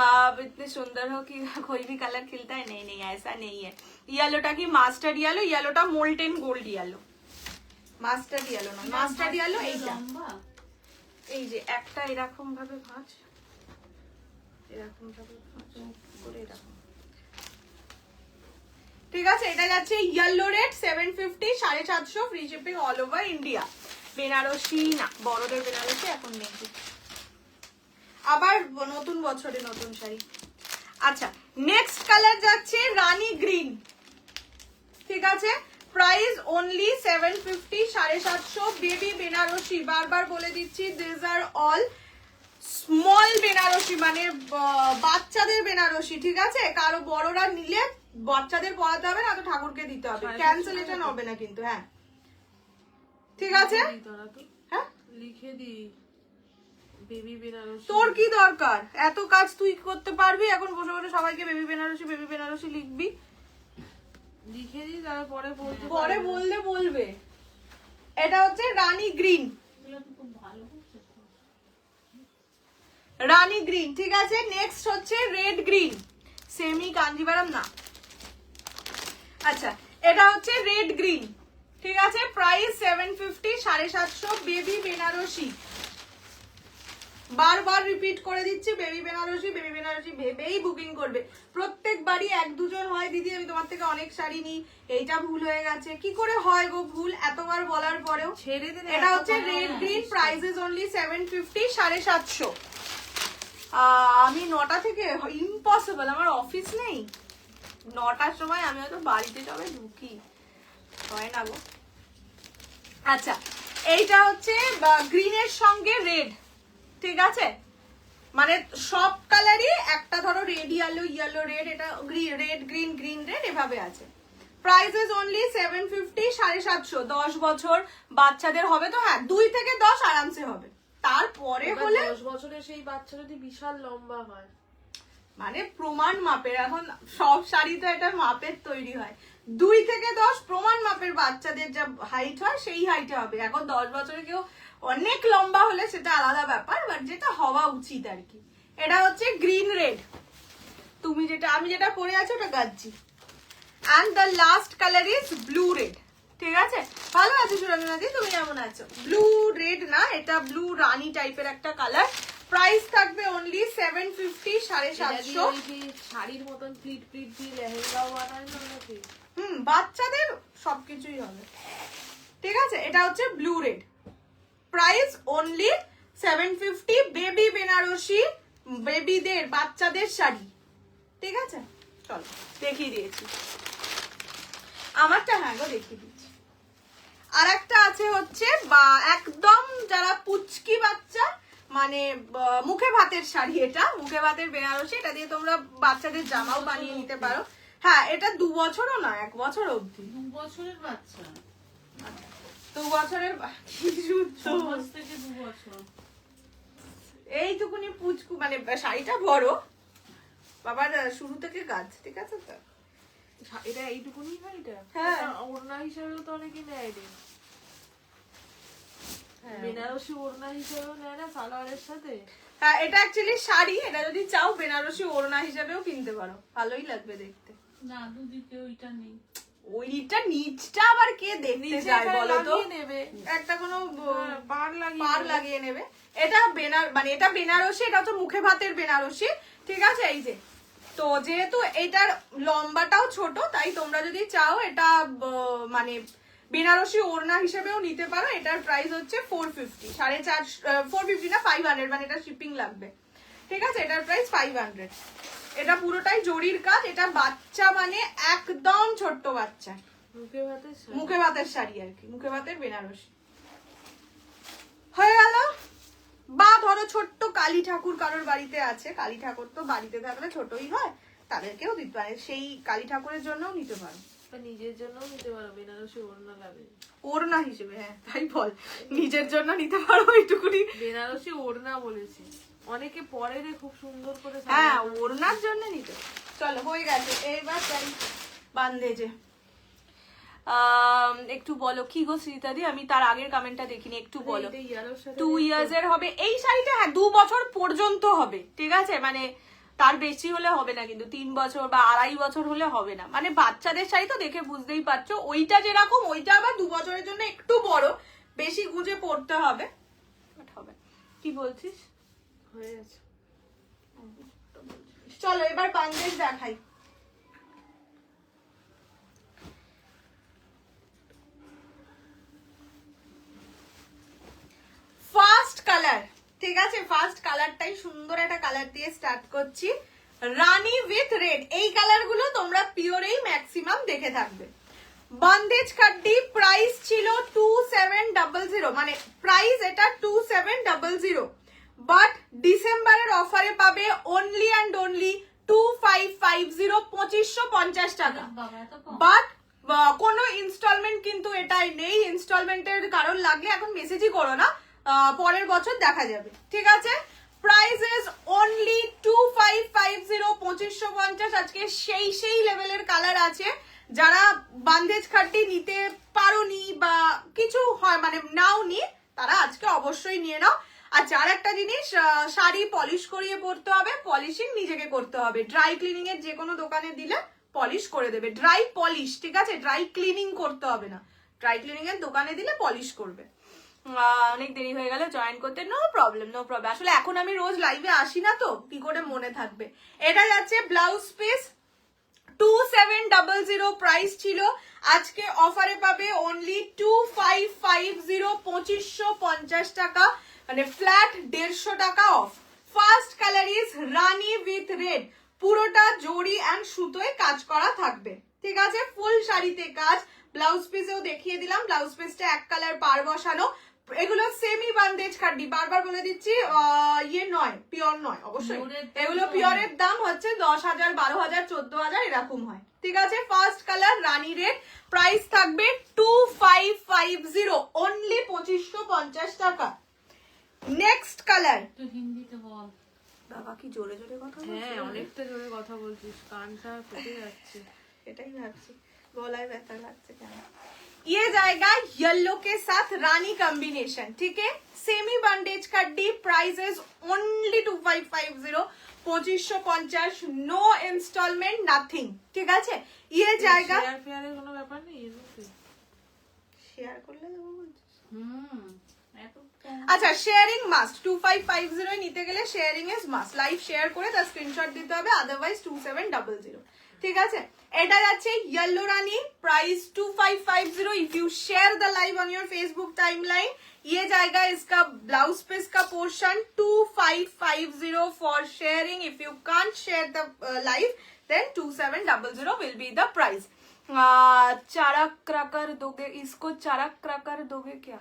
आप इतने सुंदर हो कि कोई भी कलर खिलता है, नहीं नहीं ऐसा नहीं है। येलोटा की मास्टर्ड येलो, येलोटा molten gold yellow, mustard yellow না, মাস্টার্ড ইয়েলো এইটা। এই যে একটা এরকম ভাবে ভাঁজ, এরকম ভাবে ভাঁজ করে এরকম, ঠিক আছে। এটা যাচ্ছে yellow red 750, 750, free shipping all over India. Banarasi না, বড়দের বেনারসি এখন নেই, আবার নতুন বছরে নতুন শাড়ি। আচ্ছা, নেক্সট কালার যাচ্ছে রানী গ্রিন, ঠিক আছে। Price only 750, 750, baby Banarasi. বারবার বলে দিচ্ছি this are all small Banarasi, মানে বাচ্চাদের বেনারসি, ঠিক আছে। কারো বড়রা নিলে বাচ্চাদের পরাতে হবে না, তো ঠাকুরকে দিতে হবে, ক্যান্সেলেশন হবে না কিন্তু, হ্যাঁ ঠিক আছে। হ্যাঁ লিখে দি বেবি বেনারসি। তোর কি দরকার, এত কাজ তুই করতে পারবি এখন বসে বসে সবাইকে বেবি বেনারসি লিখবি? লিখে দি, তারা পরে বলতে পরে বললে বলবে। এটা হচ্ছে রানী গ্রিন, রানী গ্রিন, ঠিক আছে। নেক্সট হচ্ছে রেড গ্রিন, সেমি কাঞ্জিভারাম না। আচ্ছা, এটা হচ্ছে রেড গ্রিন, ঠিক আছে। Price 750, 750, baby Banarasi. বারবার রিপিট করে দিচ্ছি, বেবি বেনারসি ভেবেই বুকিং করবে। প্রত্যেকবারই 1-2 জন হয় দিদি আমি তোমার থেকে অনেক শাড়ি নিই, এইটা ভুল হয়ে গেছে। কি করে হয় গো ভুল, এতবার বলার পরেও? ছেড়ে দিন। এটা হচ্ছে red green, price is only 750, 750। আমি 9টা থেকে, ইম্পসিবল, আমার অফিস নেই। 9টার সময় আমি হয়তো বাড়িতে সবাই ঢুকি, হয় না গো। আচ্ছা, এইটা হচ্ছে গ্রিনের সঙ্গে রেড, ঠিক আছে। মানে সব কালারই একটা, ধরো রেড ইয়েলো, ইয়েলো রেড, এটা রেড গ্রিন, গ্রিন রেড, এভাবে আছে। Price is only 750, 750। 10 বছর বাচ্চাদের হবে তো, হ্যাঁ 2 থেকে 10 আরামসে হবে। তারপরে হলে 10 বছরের সেই বাচ্চা যদি বিশাল লম্বা হয়, মানে প্রমাণ মাপের, এখন সব শাড়ি তো এটা মাপের তৈরি হয়। 2 থেকে 10 প্রমাণ মাপের বাচ্চাদের যা হাইট হয় সেই হাইটে হবে। এখন 10 বছরে কেউ অনেক লম্বা হলে সেটা আলাদা ব্যাপার, বাট যেটা হওয়া উচিত আর কি। এটা হচ্ছে গ্রিন রেড, তুমি যেটা, আমি যেটা পরে আছি ওটা gajji. And the last colour is blue red, ঠিক আছে। ভালো আছো সুরঞ্জনাদি, তুমি কেমন আছো? ব্লু রেড না, এটা ব্লু রানী টাইপের একটা কালার। প্রাইস থাকবে অনলি 750, 750। শাড়ির মতন প্লিট প্লিট দিয়ে লেহেঙ্গাও বানায় না নাকি? বাচ্চাদের সবকিছুই হবে, ঠিক আছে। এটা হচ্ছে blue red, price only 750, baby Benarasi, বেবিদের বাচ্চাদের শাড়ি, ঠিক আছে। চলো দেখিয়ে দিয়েছি আমারটা, হ্যাঁ গো দেখিয়ে দিচ্ছি। আর একটা আছে হচ্ছে একদম যারা পুচকি বাচ্চা, মানে মুখে ভাতের শাড়ি, এটা মুখে ভাতের বেনারসি। এটা দিয়ে তোমরা বাচ্চাদের জামাও বানিয়ে নিতে পারো। হ্যাঁ, এটা 2 বছরও না, 1 বছর অবধি। 2 বছরের বাচ্চা, 2 বছরের থেকে 2 বছর, এইটুকুনি পুচকু, মানে শাড়িটা বড়, বাবার শুরু থেকে কাজ, ঠিক আছে তো। এটা এইটুকুনি হয় এটা? হ্যাঁ। না, ওড়না হিসাবেও তো অনেকে নেয় রে। হ্যাঁ। বেনারসি ওড়না হিসাবেও নেয় না সালোয়ারের সাথে? হ্যাঁ, এটা অ্যাকচুয়ালি শাড়ি, এটা যদি চাও বেনারসি ওড়না হিসেবেও কিনতে পারো, ভালোই লাগবে দেখতে। না, দুদিকে ওইটা নেই। ওইটা নিচটা আবার কে দেখতে যায় বলো তো? নেবে একটা কোনো পার লাগিয়ে নেবে। এটা এটা বেনারসি, এটা তো মুখে ভাতের বেনারসি, ঠিক আছে? এই যে, তো যেহেতু এটার লম্বাটাও ছোট, তাই তোমরা যদি চাও এটা মানে বেনারসি ওড়না হিসেবেও নিতে পারো। এটার প্রাইস হচ্ছে 450, 450 না 500, মানে এটা শিপিং লাগবে, ঠিক আছে? এটার প্রাইস 500। এটা পুরোটাই জরির কাজ। এটা বাচ্চা মানে একদম ছোট্ট বাচ্চা, মুখে ভাতের শাড়ি আর কি, মুখে ভাতের বেনারসি হয়ে গেল। বা ধরো ছোট্ট কালী ঠাকুর কারোর বাড়িতে আছে, কালী ঠাকুর তো বাড়িতে থাকলে ছোটই হয়, তাদেরকেও দিতে পারে, সেই কালী ঠাকুরের জন্যও নিতে পারো, নিজের জন্যও নিতে পারো। বেনারসি ওড়না লাগে ওড়না হিসেবে। হ্যাঁ তাই বল, নিজের জন্য নিতে পারো এইটুকুনি। বেনারসি ওড়না বলেছি, অনেকে পরে রে খুব সুন্দর করে। হ্যাঁ, ওড়নার জন্য নিতে। চলো হয়ে গেছে, এবার বান্ধে যে একটু বলো কি গো শ্রীতাদি, আমি তার আগের কমেন্টটা দেখিনি, একটু বলো। 2 ইয়ার্স এর হবে এই শাড়িটা? হ্যাঁ, 2 বছর পর্যন্ত হবে, ঠিক আছে? মানে তার বেশি হলে হবে না, কিন্তু 3 বছর বা 2.5 বছর হলে হবে না। মানে বাচ্চাদের শাড়ি তো দেখে বুঝতেই পারছো, ওইটা যেরকম, ওইটা আবার 2 বছরের জন্য একটু বড়, বেশি গুঁজে পড়তে হবে। হবে কি বলছিস? হয়ে গেছে। চলো এবার বান্দেজ দেখাই। ফার্স্ট কালার, ঠিক আছে? ফার্স্ট কালারটাই সুন্দর একটা কালার দিয়ে স্টার্ট করছি, রানী উইথ রেড। এই কালার গুলো তোমরা পিওরেই ম্যাক্সিমাম দেখে থাকবে। বান্দেজ কাড্ডি, প্রাইস ছিল 2700, মানে প্রাইস এটা 2700, বাট ডিসেম্বরের অফারে পাবে অনলি অ্যান্ড অনলি 2550, 2550 টাকা। বাট কোনো ইনস্টলমেন্ট কিন্তু এটাই নেই। ইনস্টলমেন্টের কারণ লাগলে এখন মেসেজই করো না, পরের বছর দেখা যাবে, ঠিক আছে? Price is only 2550, 2550। আজকে সেই লেভেলের কালার আছে, যারা বান্দেজ খাট্টি নিতে পারোনি বা কিছু হয় মানে নাও নি, তারা আজকে অবশ্যই নিয়ে নাও। আর যার একটা জিনিস, শাড়ি পলিশ করিয়ে পরতে হবে, পলিশিং নিজেকে করতে হবে। ড্রাই ক্লিনিং এর যে কোনো দোকানে দিলে পলিশ করে দেবে, ড্রাই পলিশ, ঠিক আছে? ড্রাই ক্লিনিং করতে হবে না, ড্রাই ক্লিনিং এর দোকানে দিলে পলিশ করবে। অনেক দেরি হয়ে গেল জয়েন করতে, নো প্রবলেম, নো প্রবলেম। আসলে এখন আমি রোজ লাইভে আসি না, তো কি করে মনে থাকবে। এটা যাচ্ছে ব্লাউজ পিস, 2700 প্রাইস ছিল, আজকে অফারে পাবে অনলি 2550, 2550 টাকা, মানে ফ্ল্যাট 150 টাকা of. First colour is Rani with red, পুরোটা জড়ি অ্যান্ড সুতোয় কাজ করা থাকবে, ঠিক আছে? ফুল শাড়িতে কাজ। ব্লাউজ পিসেও দেখিয়ে দিলাম, ব্লাউজ পিসটা এক কালার পার বসানো। এগুলো সেমি বান্দেজ খাড্ডি, বারবার বলে দিচ্ছি, ইয়ে নয়, পিওর নয় অবশ্যই। এগুলো পিওরের দাম হচ্ছে 10,000, 12,000, 14,000 এরকম হয়, ঠিক আছে? ফার্স্ট কালার রানী রেড, প্রাইস থাকবে 2550, অনলি 2550 টাকা। নেক্সট কালার, হিন্দিতে বল বাবা কি জোরে জোরে কথা বলছিস। হ্যাঁ, অনেকটা জোরে কথা বলছিস, কানটা ফেটে যাচ্ছে। এটাই ভাবছি গলায় ব্যথা লাগছে কেন। ये जाएगा येलो के साथ रानी कॉम्बिनेशन, ठीक है? सेमी बंडेज का डी price is only 2550, 2550, no instalment, nothing, ठीक আছে? ये जाएगा শেয়ারের কোনো ব্যাপার নেই এর মধ্যে? শেয়ার করলে দেবো বলছিস? আচ্ছা, শেয়ারিং মাস্ট, 2550 নিতে গেলে sharing is must. Live share করে তার স্ক্রিনশট দিতে হবে, আদারওয়াইজ 2700, ঠিক আছে? এটা যাচ্ছে येलो रानी, price 2550। If you share the live on your Facebook timeline, ये जाएगा इसका ब्लाउज पीस का portion 2550 for sharing. If you can't share the live, then 2700 will be the price. चरक क्रैकर दोगे इसको? चरक क्रैकर दोगे क्या?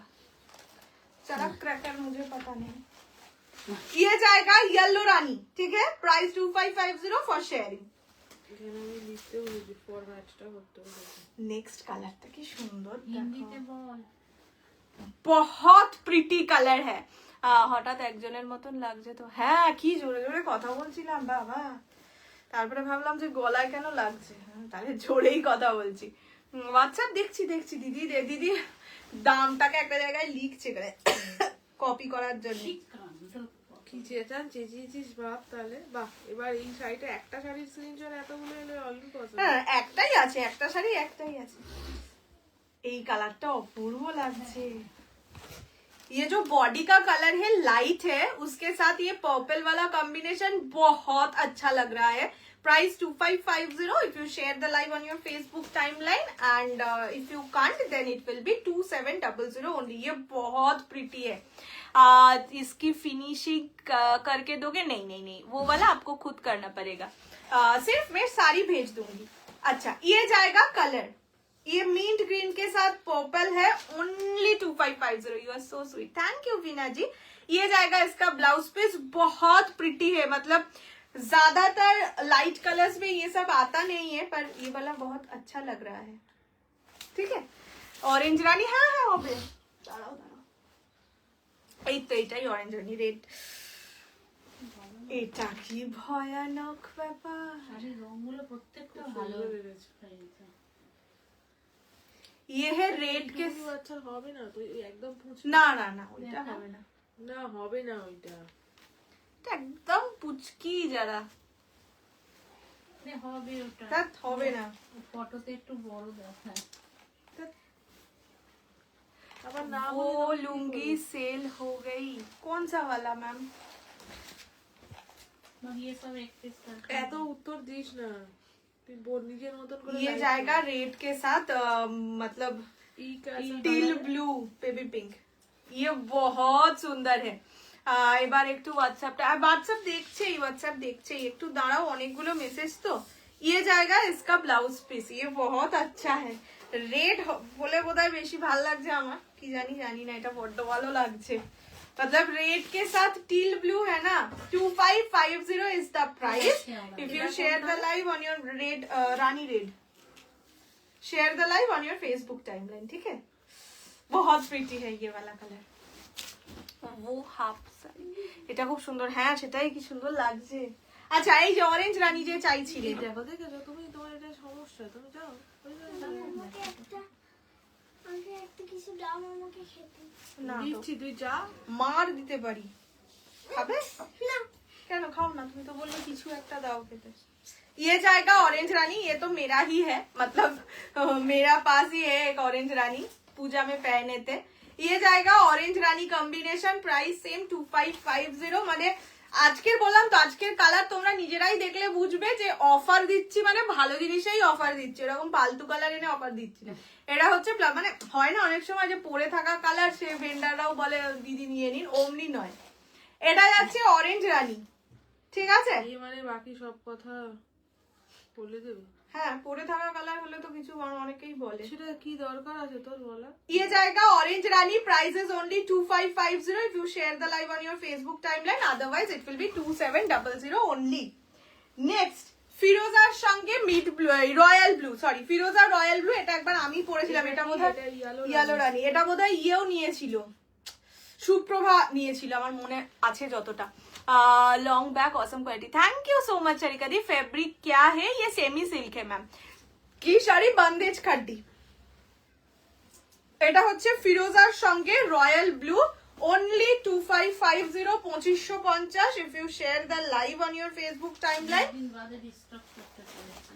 चरक क्रैकर मुझे पता नहीं। ये जाएगा येलो रानी, ठीक है? Price 2550 for sharing. नेक्स्ट কালারটা কি সুন্দর, बहुत प्रिटी কালার है। হঠাৎ একজনের মতন লাগছে তো। হ্যাঁ, কি জোরে জোরে কথা বলছিলাম বাবা, তারপরে ভাবলাম যে গলায় কেন লাগছে, তাহলে জোরেই কথা বলছি। হোয়াটসঅ্যাপ দেখছি দিদি দামটাকে একটা জায়গায় লিখছে কপি করার জন্য। কি চেঁচিয়েছিস বাপ তাহলে। বাহ, এবার এই শাড়িটা একটা শাড়ির স্ক্রিনশট এতগুলো এলে ইম্পসিবল। হ্যাঁ একটাই আছে, একটা শাড়ি একটাই আছে। এই কালারটা অপূর্ব লাগছে। ये जो बॉडी का कलर है लाइट है, उसके साथ ये पर्पल वाला कॉम्बिनेशन बहुत अच्छा लग रहा है। Price 2550 if you share the live on your Facebook timeline, and if you can't then it will be 2700 only। ये बहुत प्रिटी है। इसकी फिनिशिंग करके दोगे? नहीं, वो वाला आपको खुद करना पड़ेगा। सिर्फ मैं साड़ी भेज दूंगी। अच्छा, ये जाएगा कलर, ये मिंट ग्रीन के साथ पर्पल है, only 2550। You are so sweet, thank you Veena ji. ये जाएगा इसका ब्लाउज पीस, बहुत प्रिटी है। मतलब ज्यादातर लाइट कलर्स में ये सब आता नहीं है, पर ये वाला बहुत अच्छा लग रहा है। ठीक है, ऑरेंज रानी, हाँ হবে। দাঁড়াও এই তো এটাই অরেঞ্জ রানী রেড। এটা কি ভয়ানক ব্যাপার। শাড়ির রংগুলো প্রত্যেকটা ভালো হয়েছে। ये है रेड के, আচ্ছা হবে না তো একদম না ওইটা হবে না, না হবে না ওইটা এটা একদম পুচকি যারা হবে ওটা, তা হবে না। ফটোতে একটু বড় দেখায়। আবার না वो लुंगी सेल हो गई। कौन सा वाला मैम? ये सब एक पीस करके এত উত্তর দিস না, তুই নিজের মতন করে। ये जाएगा रेड के साथ मतलब टील ब्लू बेबी पिंक। ये बहुत सुंदर है। এবার একটু হোয়াটসঅ্যাপ দেখছেই একটু দাঁড়াও, অনেকগুলো মেসেজ তো। ये जाएगा इसका ब्लाउज पीस, ये बहुत अच्छा है। रेड বলে বোধহয় বেশি ভালো লাগছে আমার, কি জানি না, এটা বড্ড ভালো লাগছে। मतलब रेड के साथ टील ब्लू है ना। 2550 is the price if you share the live on your red Rani red, share the live on your Facebook timeline। ठीक है, बहुत प्रिटी है ये वाला कलर। वो हाफ साड़ी, এটা খুব সুন্দর। হ্যাঁ সেটাই, কি সুন্দর লাগছে। আচ্ছা, এই যে অরেঞ্জ রানী যে চাইছিলে, দেখো দেখেছো তুমি, তোমার এটা সমস্যা, তুমি যাও আমাকে একটা কিছু দাও আমাকে খেতে। না তো, দিচ্ছি, তুই যা। মার দিতে পারি, খাবে না? কেন খাও না, তুমি তো বললে কিছু একটা দাও খেতে। ये जाएगा ऑरेंज रानी, ये तो मेरा ही है, मतलब मेरा पास ही है एक ऑरेंज रानी, पूजा में पहने थे। ये जाएगा ऑरेंज रानी कॉम्बिनेशन, प्राइस सेम 2550। মানে আজকের বললাম তো, আজকের কালার তোমরা নিজেরাই দেখলে বুঝবে যে অফার দিচ্ছি মানে ভালো জিনিসেই অফার দিচ্ছি, এরকম ফালতু কালার এনে অফার দিচ্ছি না। এটা হচ্ছে মানে হয় না অনেক সময় যে পরে থাকা কালার সে ভেন্ডাররাও বলে দিদি নিয়ে নিন, অমনি নয়। এটা যাচ্ছে অরেঞ্জ রানী, ঠিক আছে? এই মানে বাকি সব কথা বলে দেবে। হ্যাঁ, পরে থাকা কালার হলে তো কিছু অনেকেই বলে। সেটা কি দরকার আছে তোর বলা? ये जाएगा orange Rani, price is only 2550 if you share the live on your Facebook timeline, otherwise it will be 2700 only। Next ফিরোজার সঙ্গে mid blue, royal blue, sorry ফিরোজা রয়্যাল ব্লু। এটা একবার আমি পরেছিলাম, এটা বোধহয় ইয়েলো রানী, এটা বোধহয় ইয়েও নিয়েছিল, সুপ্রভা নিয়েছিল আমার মনে আছে যতটা। Long back awesome quality, thank you so much Charika di. Fabric क्या है? ये सेमी सिल्क है मैम। की শাড়ি বান্দেজ খাড্ডি। এটা হচ্ছে ফিরোজার সঙ্গে royal blue, only 2550, 2550 if you share the live on your Facebook timeline। দিন বাদে ডিস্টার্ব করতে চলেছে।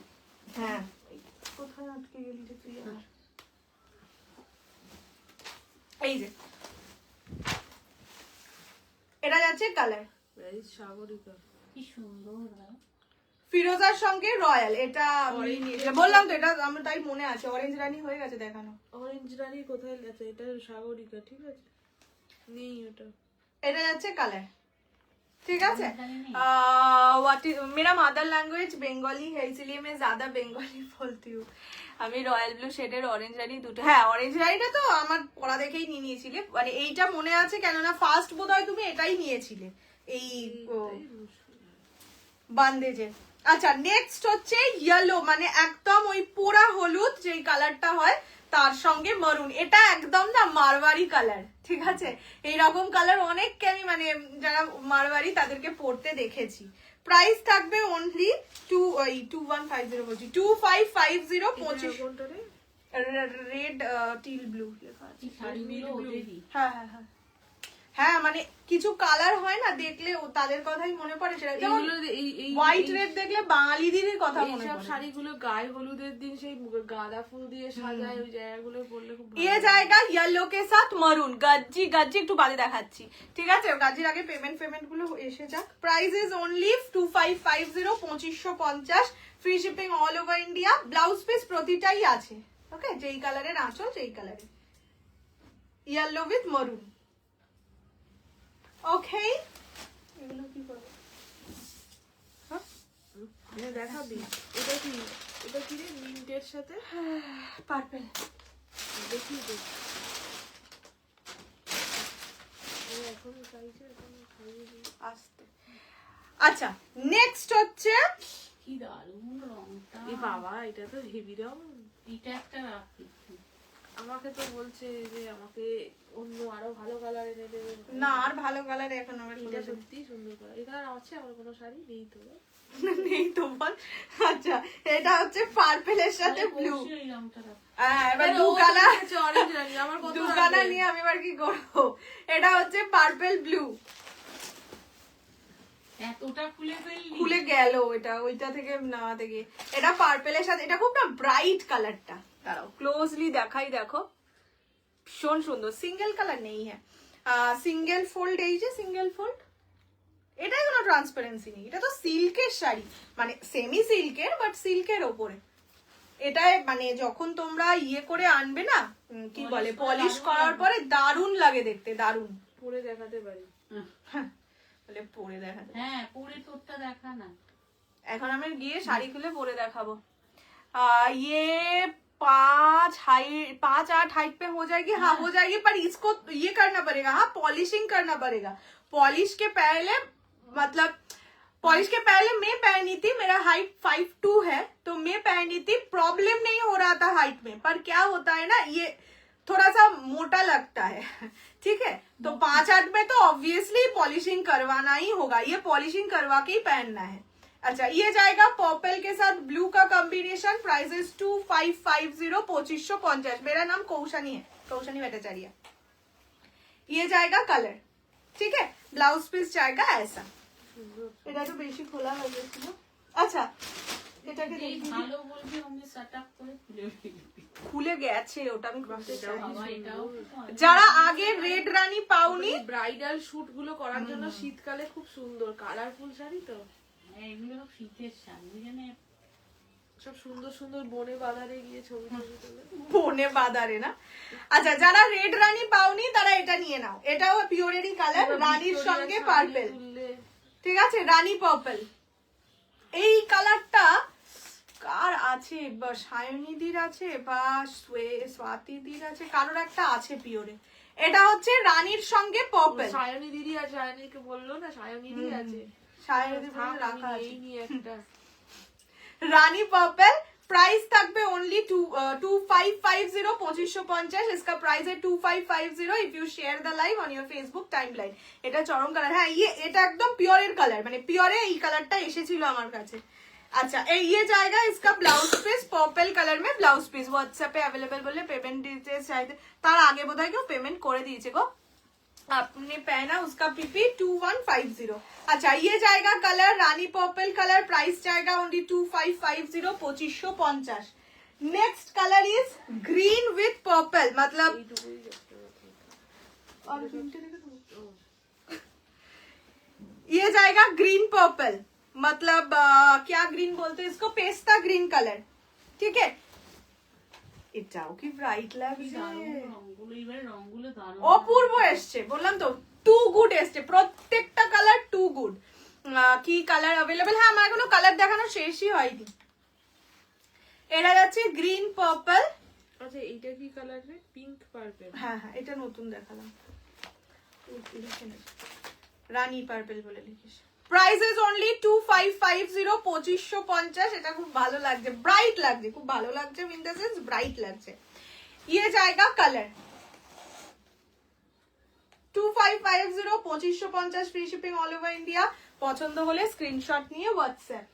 হ্যাঁ, কোথায় আটকে গেলি রে তুই আমার? এই যে এটা যাচ্ছে কালার সাগরিকা, কি সুন্দর না? ফিরোজার সঙ্গে রয়্যাল। এটা আমি নিয়েছিলাম, বললাম তো এটা আমার তাই মনে আছে। অরেঞ্জ রানী হয়ে গেছে দেখানো। অরেঞ্জ রানী কোথায় গেছে? এটা সাগরিকা, ঠিক আছে, নেই ওটা। এটা যাচ্ছে কালার, ठीक है। व्हाट इज मेरा मदर लैंग्वेज बेंगली है, इसलिए मैं ज्यादा बेंगली बोलती हूँ। আমি রয়্যাল ব্লু শেডের অরেঞ্জ রানী দুটো, হ্যাঁ অরেঞ্জ রানীটা তো আমার পড়া দেখেই নিয়ে নিয়েছিলে, মানে এইটা মনে আছে কেননা ফার্স্ট বোধহয় তুমি এটাই নিয়েছিলে এই বান্দেজে। আচ্ছা নেক্সট হচ্ছে ইয়েলো, মানে একদম ওই পোড়া হলুদ যেই কালারটা হয় তার সঙ্গে মারুন। এটা একদম না মারওয়ারি কালার, ঠিক আছে। এইরকম কালার অনেককে আমি মানে যারা মারওয়ারি তাদেরকে পরতে দেখেছি, প্রাইস থাকবে অনলি 2150 বলছি 2550 25 কোনটা রে? রেড টিল ব্লু লেখা আছে এই শাড়িগুলো ওদেরই। হ্যাঁ হ্যাঁ হ্যাঁ হ্যাঁ মানে কিছু কালার হয় না দেখলে তাদের কথাই মনে পড়ে সেটা যেমন এইগুলো এই হোয়াইট রেড দেখলে বাঙালিদেরই কথা মনে এইসব পড়ে শাড়িগুলো গায়ে হলুদের দিন সেই গাঁদা ফুল দিয়ে সাজায় ওই জায়গাগুলো পরলে খুব ভালো ये जाएगा येलो के साथ मरून गज्जी गज्जी একটু বাদে দেখাচ্ছি ঠিক আছে গাজ্জির আগে পেমেন্ট গুলো এসে যাক price is only 2550 2550 free shipping all over India blouse piece প্রতিটাই আছে ওকে যেই কালারের আঁচল সেই কালারে ইয়েলো উইথ মরুন ওকে এগুলো কি করব দেখাবি এটা কি রে মিন্টের সাথে পার্পল দেখি এখন চাইছে এখন খাইয়ে দিই আস্তে আচ্ছা নেক্সট হচ্ছে কি দারুণ রংটা। এ বাবা এটা তো হেভি রং এটা একটা রাখি। আমাকে তো বলছে যে আমাকে অন্য আরো ভালো কালার এনে দেবে না আর ভালো কালার এখন আমার এটা সত্যি সুন্দর কালার এই কালার আছে আমার কোনো শাড়ি নেই তো নেই তো বল আচ্ছা এটা হচ্ছে পার্পেলের সাথে ব্লু অবশ্যই এই রংটা রাখি। এবার দু কালার অরেঞ্জ রানি আমার কত দু কালার নিয়ে আমি এবার কি করবো এটা হচ্ছে পার্পেল ব্লু এতটা খুলে ফেললি? খুলে গেল এটা ওইটা থেকে নেওয়া থেকে এটা পার্পেলের সাথে এটা খুব না ব্রাইট কালারটা দাঁড়াও ক্লোজলি দেখাই দেখো ভীষণ সুন্দর সিঙ্গেল কালার নেই হ্যাঁ সিঙ্গেল ফোল্ড এই যে সিঙ্গেল ফোল্ড এটাই কোনো ট্রান্সপারেন্সি নেই এটা তো সিল্কের শাড়ি মানে সেমি সিল্কের বাট সিল্কের ওপরে এটাই মানে যখন তোমরা ইয়ে করে আনবে না কি বলে পলিশ করার পরে দারুণ লাগে দেখতে দারুণ পরে দেখাতে পারি বলে পরে দেখা যায় হ্যাঁ পরে তোরটা দেখা না। এখন আমি गए শাড়ি খুলে পরে দেখাবো ये 5-8 हाइट पे हो जाएगी हाँ हो जाएगी पर इसको ये करना पड़ेगा हाँ पॉलिशिंग करना पड़ेगा पॉलिश के पहले मतलब पॉलिश के पहले मैं पहनी थी मेरा हाइट 5'2" है तो मैं पहनी थी प्रॉब्लम नहीं हो रहा था हाइट में पर क्या होता है ना ये थोड़ा सा मोटा लगता है ठीक है तो 5-8 में तो ऑब्वियसली पॉलिशिंग करवाना ही होगा ये पॉलिशिंग करवा के ही पहनना है अच्छा ये जाएगा पर्पल के साथ ब्लू का कॉम्बिनेशन प्राइस इज 2550 2550 मेरा नाम कौशनी है कौशनी भट्टाचार्य ये जाएगा कलर ठीक है ब्लाउज पीस जाएगा ऐसा এটা তো বেশি খোলা হয়ে গেছিল আচ্ছা এটাকে এই দেখি ভালো বলবি অমনি সেটআপ করে খুলে ফেলবি। খুলে গেছে ওটা আমি খুলতে চাই বাবা এটাও যারা আগে রেড রানী পাওনি ব্রাইডাল শুট গুলো করার জন্য শীতকালে খুব সুন্দর কালারফুল শাড়ি তো হ্যাঁ, এগুলো সব শীতের শাড়ি বুঝলে সব সুন্দর সুন্দর বনে বাজারে গিয়ে ছবি তুলে বনে বাদারে না আচ্ছা যারা রেড রানী পাওনি তারা এটা নিয়ে নাও এটাও পিওরেরই কালার রানীর সঙ্গে পার্পল ঠিক আছে রানী পার্পল এই কালারটা কার আছে বা সায়নীদির আছে বা স্বাতিদির আছে কারোর একটা আছে পিওরে এটা হচ্ছে রানীর সঙ্গে পার্পল সায়নী দিদি আছে সায়নীকে বললো না সায়নীদি আছে সায়নীদি বলে রাখা আছে এই নিয়ে একটা रानी पर्पल प्राइस तक पे ओनली 2550 2550 इसका प्राइस है 2550 if you share the live on your Facebook timeline এটা চরম কালার হ্যাঁ এটা একদম পিওরের কালার মানে পিওরে এই কালারটা এসেছিল আমার কাছে अच्छा ये जाएगा इसका ब्लाउज पीस पर्पल कलर में ब्लाउज पीस व्हाट्सएप पे अवेलेबल बोले पेमेंट डिटेल्स चाहिए तार आगे বোধহয় কেউ পেমেন্ট করে দিয়েছে গো आपने पहना उसका पीपी 2150 अच्छा ये जाएगा कलर रानी पर्पल कलर प्राइस जाएगा only 2550 2550 next colour is green with purple मतलब ये जाएगा ग्रीन पर्पल मतलब क्या ग्रीन बोलते हैं इसको पेस्ता ग्रीन कलर ठीक है এটাও কি ব্রাইট লাগছে রংগুলো এবারে রংগুলো দারুণ অপূর্ব এসছে বললাম তো টু গুড এসছে প্রত্যেকটা কালার টু গুড কি কালার अवेलेबल হ্যাঁ আমার এখনো কালার দেখানো শেষই হয়নি এটা যাচ্ছে গ্রিন পার্পল আচ্ছা এইটা কি কালার রে পিঙ্ক পার্পল হ্যাঁ হ্যাঁ এটা নতুন দেখালাম রানী পার্পল বলে লিখিস प्राइस इज ओनली 2550 2550 এটা খুব ভালো লাগছে ব্রাইট লাগছে খুব ভালো লাগছে ইন দ্য সেন্স ব্রাইট লাগছে ये जाएगा colour 2550 2550 free shipping all over India. পছন্দ হলে স্ক্রিনশট নিয়ে হোয়াটসঅ্যাপ।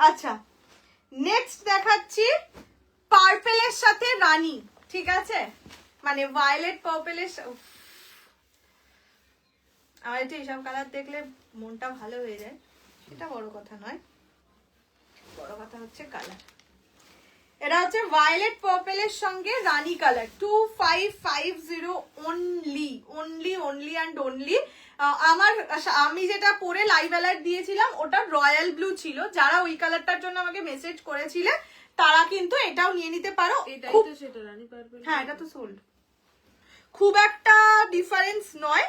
আচ্ছা, নেক্সট দেখাচ্ছি পার্পেলের সাথে রানী, ঠিক আছে, মানে ভায়োলেট পার্পেলের। আমার একটু এইসব কালার দেখলে মনটা ভালো হয়ে যায়, সেটা বড় কথা নয়, বড় কথা হচ্ছে কালার। এটা হচ্ছে ভায়োলেট পার্পেলের সঙ্গে rani colour, 2550 only only only and only. আমি যেটা পরে লাইভ অ্যালার্ট দিয়েছিলাম ওটা রয়্যাল ব্লু ছিল। যারা ওই কালারটার জন্য আমাকে মেসেজ করেছিলে তারা কিন্তু এটাও নিয়ে নিতে পারো। এটাই তো সেটা রানী পার্পল। হ্যাঁ, এটা তো সোল্ড। খুব একটা ডিফারেন্স নয়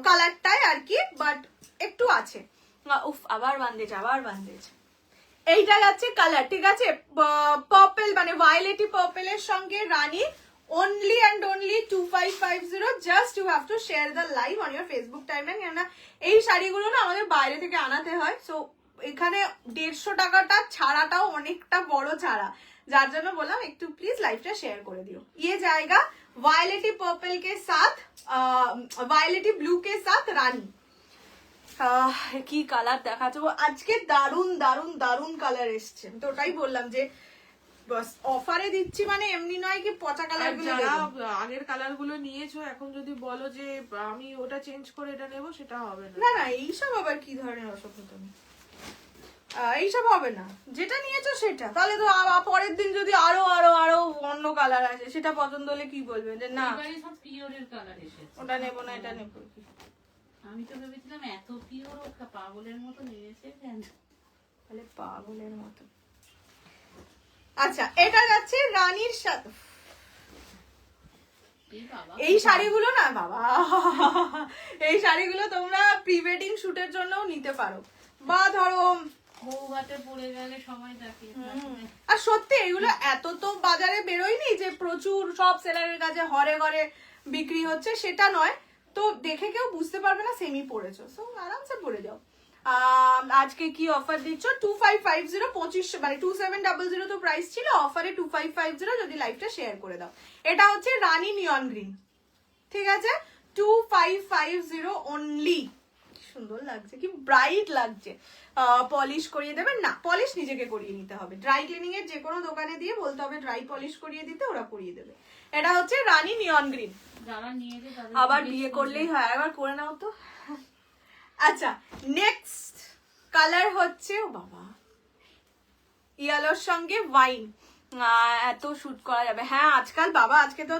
কালারটাই আর কি, বাট একটু আছে। উফ, আবার বান্ধেছে। এইটা যাচ্ছে কালার, ঠিক আছে, পার্পল মানে ভায়োলেটি পার্পলের সঙ্গে রানী, only and only 2550. Just you have to share the live on your Facebook timeline. কেননা এই শাড়িগুলো না আমাদের বাইরে থেকে আনাতে হয়, সো এখানে 150 টাকাটা ছাড়াটাও অনেকটা বড় ছাড়া, যার জন্য বললাম একটু প্লিজ লাইভটা শেয়ার করে দিও। ये जाएगा वायलेटी पर्पल के साथ वायलेटी ब्लू के साथ रानी। কি কালার দেখাচ্ছে আজকে, দারুন দারুন দারুন কালার এসছে। তো ওটাই বললাম যে বাস অফারে দিচ্ছি, মানে এমনি নয় কি পচা কালার গুলো। যারা আগের কালার গুলো নিয়েছো এখন যদি বলো যে আমি ওটা চেঞ্জ করে এটা নেবো, সেটা হবে না। না না, এইসব আবার কি ধরনের অসভ্যতামি, এইসব হবে না। যেটা নিয়েছো সেটা, তাহলে তো পরের দিন যদি আরো আরো আরো অন্য কালার আছে সেটা পছন্দ হলে কি বলবে যে না এবারে সব পিওরের কালার এসেছে। ওটা নেবো না, এটা নেবো। আমি তো ভেবেছিলাম এত পিওর ওটা পাগলের মতো নিয়েছে কেন। তাহলে পাগলের মতো। আচ্ছা, এটা যাচ্ছে রানীর সাথে। এই শাড়িগুলো না বাবা, এই শাড়িগুলো তোমরা প্রি ওয়েডিং শুটের জন্যও নিতে পারো, বা ধরো বউভাতে পড়ে গেলে সময় থাকে। আর সত্যি এগুলো এত তো বাজারে বেরোয়নি যে প্রচুর সব সেলারের কাছে হরে ঘরে বিক্রি হচ্ছে, সেটা নয়। তো দেখে কেউ বুঝতে পারবে না সেমি পড়েছো, সো আরামসে পরে যাও। আজকে কি অফার দিচ্ছ? 2550, 25 মানে 2700 তো প্রাইস ছিল, অফারে 2550 যদি লাইভটা শেয়ার করে দাও। এটা হচ্ছে রানী নিয়ন গ্রিন, ঠিক আছে, 2550 অনলি। সুন্দর লাগছে, কি ব্রাইট লাগছে। পলিশ করিয়ে দেবেন না, পলিশ নিজেকে করিয়ে নিতে হবে। ড্রাই ক্লিনিং এর যে কোনো দোকানে দিয়ে বলতে হবে ড্রাই পলিশ করিয়ে দিতে, ওরা করিয়ে দেবে। এটা হচ্ছে রানী নিয়ন গ্রিন। যারা নিয়েছে তাদের আবার বিয়ে করলেই হয়, একবার করে নাও তো। আচ্ছা, নেক্সট কালার হচ্ছে ও বাবা ইয়েলোর সঙ্গে ওয়াইন। এত শুট করা যাবে। হ্যাঁ, আজকাল বাবা, আজকে তো